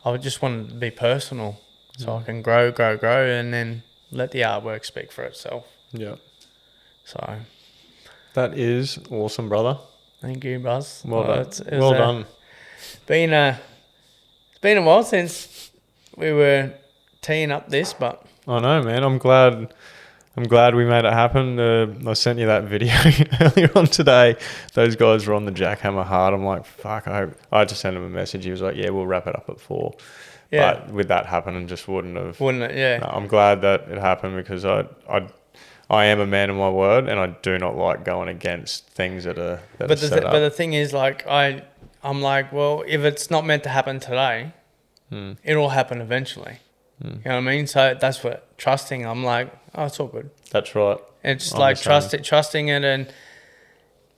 I just wanted to be personal, so I can grow, and then let the artwork speak for itself. Yeah. So. That is awesome, brother. Thank you, Buzz. Well done. It's done. It's been a while since we were teeing up this, but I know, man. I'm glad we made it happen. I sent you that video earlier on today. Those guys were on the jackhammer hard. I'm like, fuck. I just sent him a message. He was like, yeah, we'll wrap it up at 4. Yeah. But with that happening, just wouldn't it? Yeah. No, I'm glad that it happened because I am a man of my word, and I do not like going against things that are set up. But the thing is, like, I'm like, well, if it's not meant to happen today, it'll happen eventually. You know what I mean? So that's what trusting. I'm like, oh, it's all good. That's right. It's like trusting it,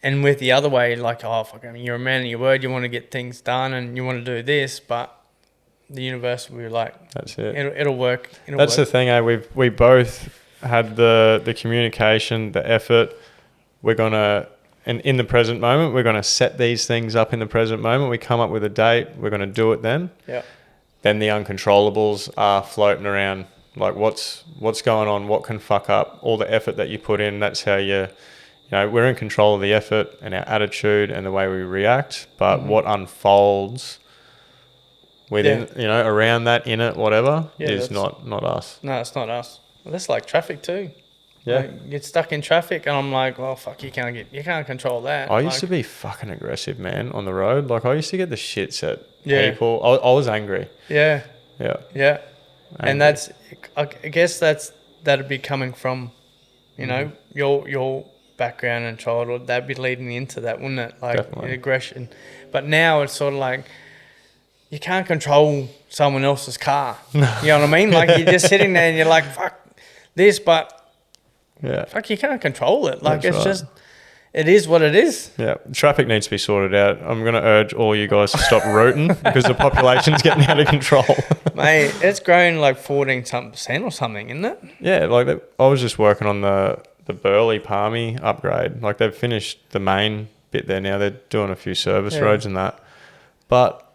and with the other way, like, oh, fuck, I mean, you're a man of your word. You want to get things done, and you want to do this, but the universe will be like, that's it. It'll work. That's the thing, eh? We both had the communication, the effort. We're gonna, and in the present moment, we're gonna set these things up in the present moment. We come up with a date. We're gonna do it then. Yeah. Then the uncontrollables are floating around. Like what's going on? What can fuck up? All the effort that you put in. That's how we're in control of the effort and our attitude and the way we react. But what unfolds within, around that, in it, whatever, is not us. No, it's not us. Well, that's like traffic too. Yeah. Like, get stuck in traffic, and I'm like, well, fuck, you can't control that. I used to be fucking aggressive, man, on the road. Like, I used to get the shits at people. I was angry. Yeah. Yeah. Yeah. And I guess that'd be coming from, your background and childhood. That'd be leading into that, wouldn't it? Like, definitely. Aggression. But now it's sort of like, you can't control someone else's car. You know what I mean? Like, you're just sitting there and you're like, fuck this, but fuck, you can't control it. Like, it's just, it is what it is. Yeah, traffic needs to be sorted out. I'm going to urge all you guys to stop rooting because the population's getting out of control. Mate, it's grown like 14% or something, isn't it? Yeah, like I was just working on the Burleigh Palmy upgrade. Like, they've finished the main bit there now. They're doing a few service roads and that. But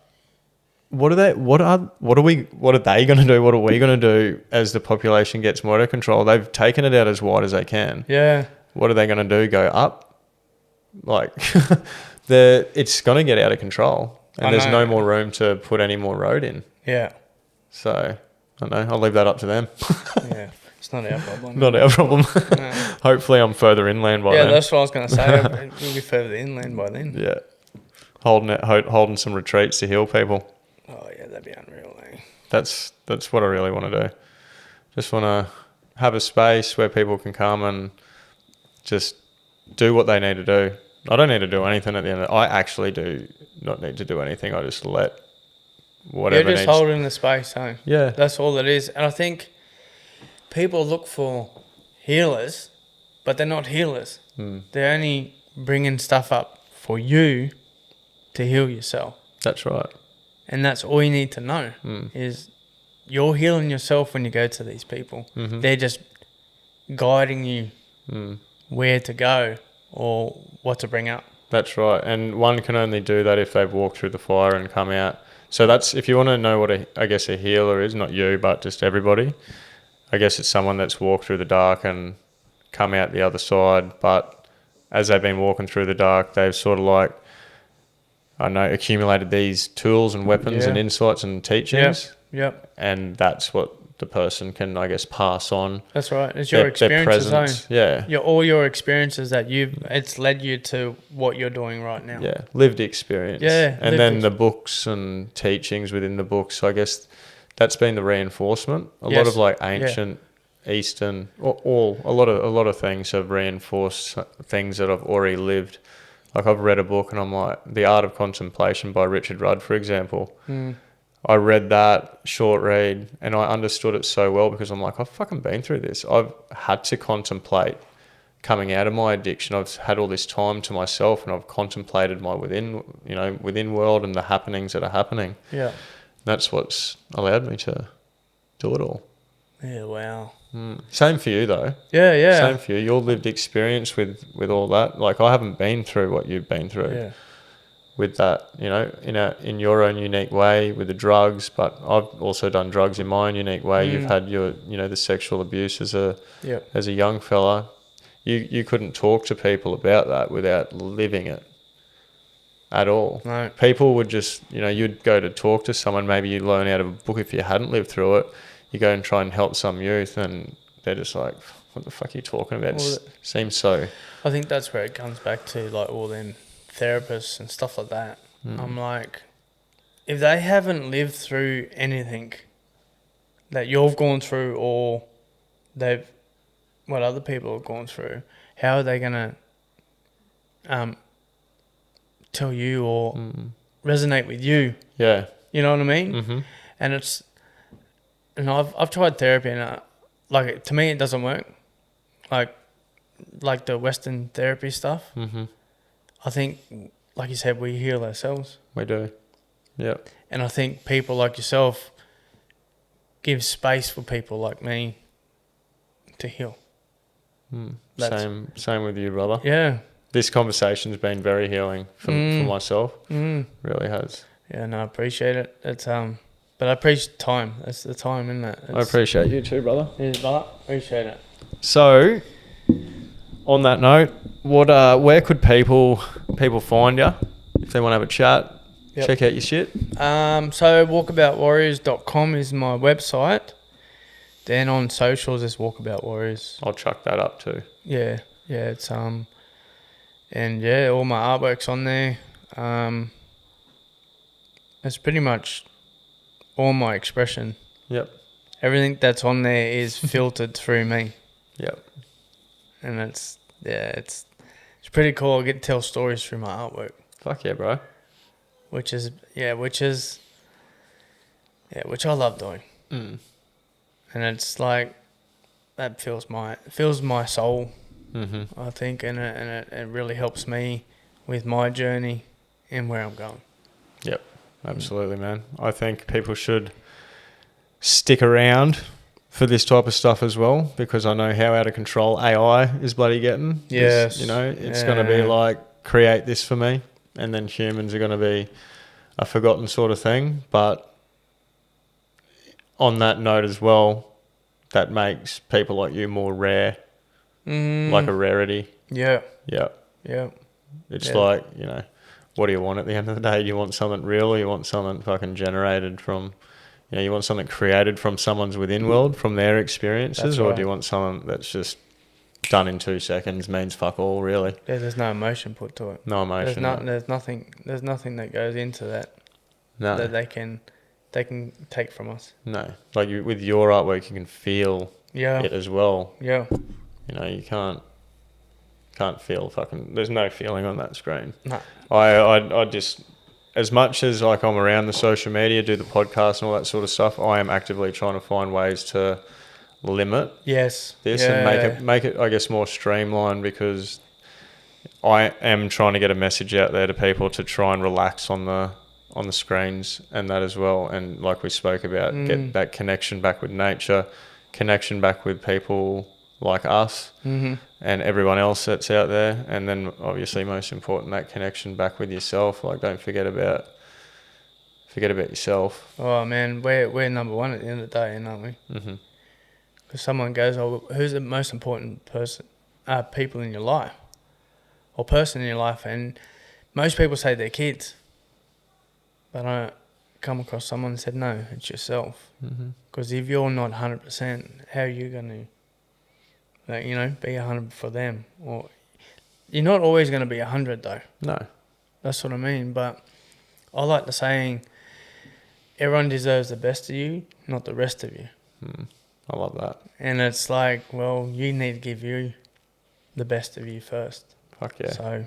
what are they going to do? What are we going to do as the population gets more out of control? They've taken it out as wide as they can. Yeah. What are they going to do? Go up? Like, it's going to get out of control, and there's no more room to put any more road in. Yeah. So, I don't know. I'll leave that up to them. Yeah. It's not our problem. Not our problem. No. Hopefully I'm further inland by then. Yeah, that's what I was going to say. We'll be further inland by then. Yeah. Holding some retreats to heal people. Oh, yeah, that'd be unreal, eh? That's what I really want to do. Just want to have a space where people can come and just do what they need to do. I don't need to do anything at the end of it. I actually do not need to do anything. I just let whatever You're just holding the space, hey? Yeah. That's all it is. And I think people look for healers, but they're not healers. They're only bringing stuff up for you to heal yourself. That's right. And that's all you need to know is you're healing yourself when you go to these people. Mm-hmm. They're just guiding you where to go or what to bring up. That's right. And one can only do that if they've walked through the fire and come out. So that's, if you want to know what a healer is, not you, but just everybody, I guess it's someone that's walked through the dark and come out the other side. But as they've been walking through the dark, they've sort of like, I know, accumulated these tools and weapons and insights and teachings. Yep. And that's what the person can, I guess, pass on. That's right. It's your experiences. Their presence. Yeah. All your experiences that it's led you to what you're doing right now. Yeah. Lived experience. Yeah. And then the books and teachings within the books, I guess that's been the reinforcement. A lot of like ancient Eastern, a lot of things have reinforced things that I've already lived. Like, I've read a book and I'm like, The Art of Contemplation by Richard Rudd, for example. I read that short read and I understood it so well because I'm like, I've fucking been through this. I've had to contemplate coming out of my addiction. I've had all this time to myself and I've contemplated my within world and the happenings that are happening. Yeah. That's what's allowed me to do it all. Yeah, wow. Same for you though. Yeah. Same for you. Your lived experience with all that. Like I haven't been through what you've been through. Yeah. With that, in your own unique way with the drugs, but I've also done drugs in my own unique way. You've had your, the sexual abuse as a young fella. You couldn't talk to people about that without living it at all. No. People would just, you'd go to talk to someone, maybe you'd learn out of a book if you hadn't lived through it. You go and try and help some youth and they're just like, what the fuck are you talking about? It seems so. I think that's where it comes back to, like, all them therapists and stuff like that. I'm like, if they haven't lived through anything that you've gone through or what other people have gone through, how are they gonna tell you or resonate with you? Yeah, you know what I mean. Mm-hmm. And I've tried therapy and like, to me it doesn't work. Like the Western therapy stuff. Mm-hmm. I think, like you said, we heal ourselves. We do. Yeah. And I think people like yourself give space for people like me to heal. Same with you, brother. Yeah. This conversation's been very healing for myself. Really has. Yeah, no, I appreciate it. It's but I appreciate time. That's the time, isn't it? I appreciate you too, brother. Yeah, brother. Appreciate it. So, on that note, where could people find you if they want to have a chat? Yep. Check out your shit. So walkaboutwarriors.com is my website. Then on socials is Walkabout Warriors. I'll chuck that up too. Yeah, it's and yeah, all my artwork's on there. It's pretty much all my expression. Yep. Everything that's on there is filtered through me. Yep. And it's pretty cool. I get to tell stories through my artwork. Fuck yeah, bro. Which I love doing. And it's like that fills my soul. Mm-hmm. I think, and it really helps me with my journey and where I'm going. Yep, absolutely, man. I think people should stick around for this type of stuff as well, because I know how out of control AI is bloody getting. Yes. It's going to be like, create this for me, and then humans are going to be a forgotten sort of thing. But on that note as well, that makes people like you more rare, like a rarity. Yeah. Yeah. Yeah. It's like, what do you want at the end of the day? You want something real, or you want something fucking generated from, you want something created from someone's within world, from their experiences, or do you want something that's just done in 2 seconds, means fuck all, really? Yeah, there's no emotion put to it. No emotion. There's nothing that goes into that. No. That they can take from us. No. Like with your artwork, you can feel it as well. Yeah. You can't feel fucking, there's no feeling on that screen. No. I just, as much as like I'm around the social media, do the podcast and all that sort of stuff, I am actively trying to find ways to limit this and make it I guess more streamlined, because I am trying to get a message out there to people to try and relax on the screens and that as well, and like we spoke about, get that connection back with nature, connection back with people like us and everyone else that's out there, and then obviously most important, that connection back with yourself. Like, don't forget about yourself. Oh man, we're number one at the end of the day, aren't we? Mm-hmm. Because someone goes, "Oh, who's the most important people in your life, or person in your life?" And most people say their kids, but I come across someone and said, "No, it's yourself." Because if you're not 100%, how are you going to? Be 100 for them, or you're not always going to be 100 though. No, that's what I mean. But I like the saying, everyone deserves the best of you, not the rest of you. I love that. And it's like, well, you need to give you the best of you first. Fuck yeah. So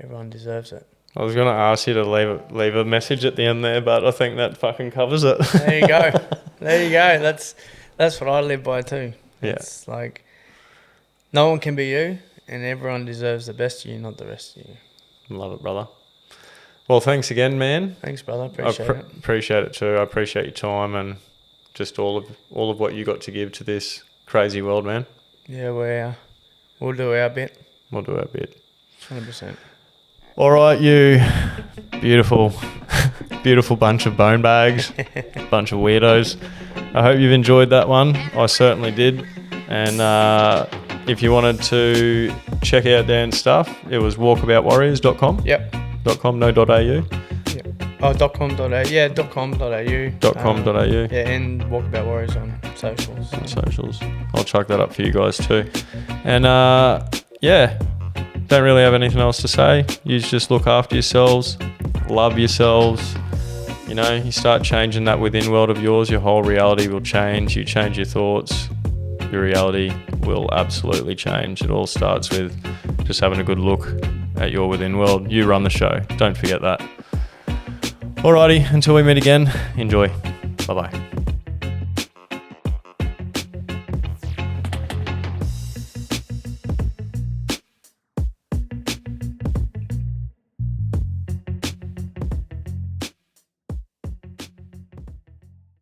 everyone deserves it. I was going to ask you to leave a message at the end there, but I think that fucking covers it. There you go. There you go. That's what I live by too. Yeah. It's like no one can be you, and everyone deserves the best of you, not the rest of you. Love it, brother. Well, thanks again, man. Thanks, brother. Appreciate it. Appreciate it too. I appreciate your time and just all of what you got to give to this crazy world, man. Yeah, we'll do our bit. We'll do our bit. 100%. All right, you beautiful, beautiful bunch of bone bags, bunch of weirdos. I hope you've enjoyed that one. I certainly did. And if you wanted to check out Dan's stuff, it was walkaboutwarriors.com. Yep. .com, no .au. Yep. Oh, .com.au. Yeah, .com.au. .com.au. Yeah, and Walkabout Warriors on socials. On socials. I'll chuck that up for you guys too. And yeah, don't really have anything else to say. You just look after yourselves, love yourselves. You know, you start changing that within world of yours, your whole reality will change. You change your thoughts, your reality will absolutely change. It all starts with just having a good look at your within world. You run the show. Don't forget that. Alrighty, until we meet again, enjoy. Bye-bye.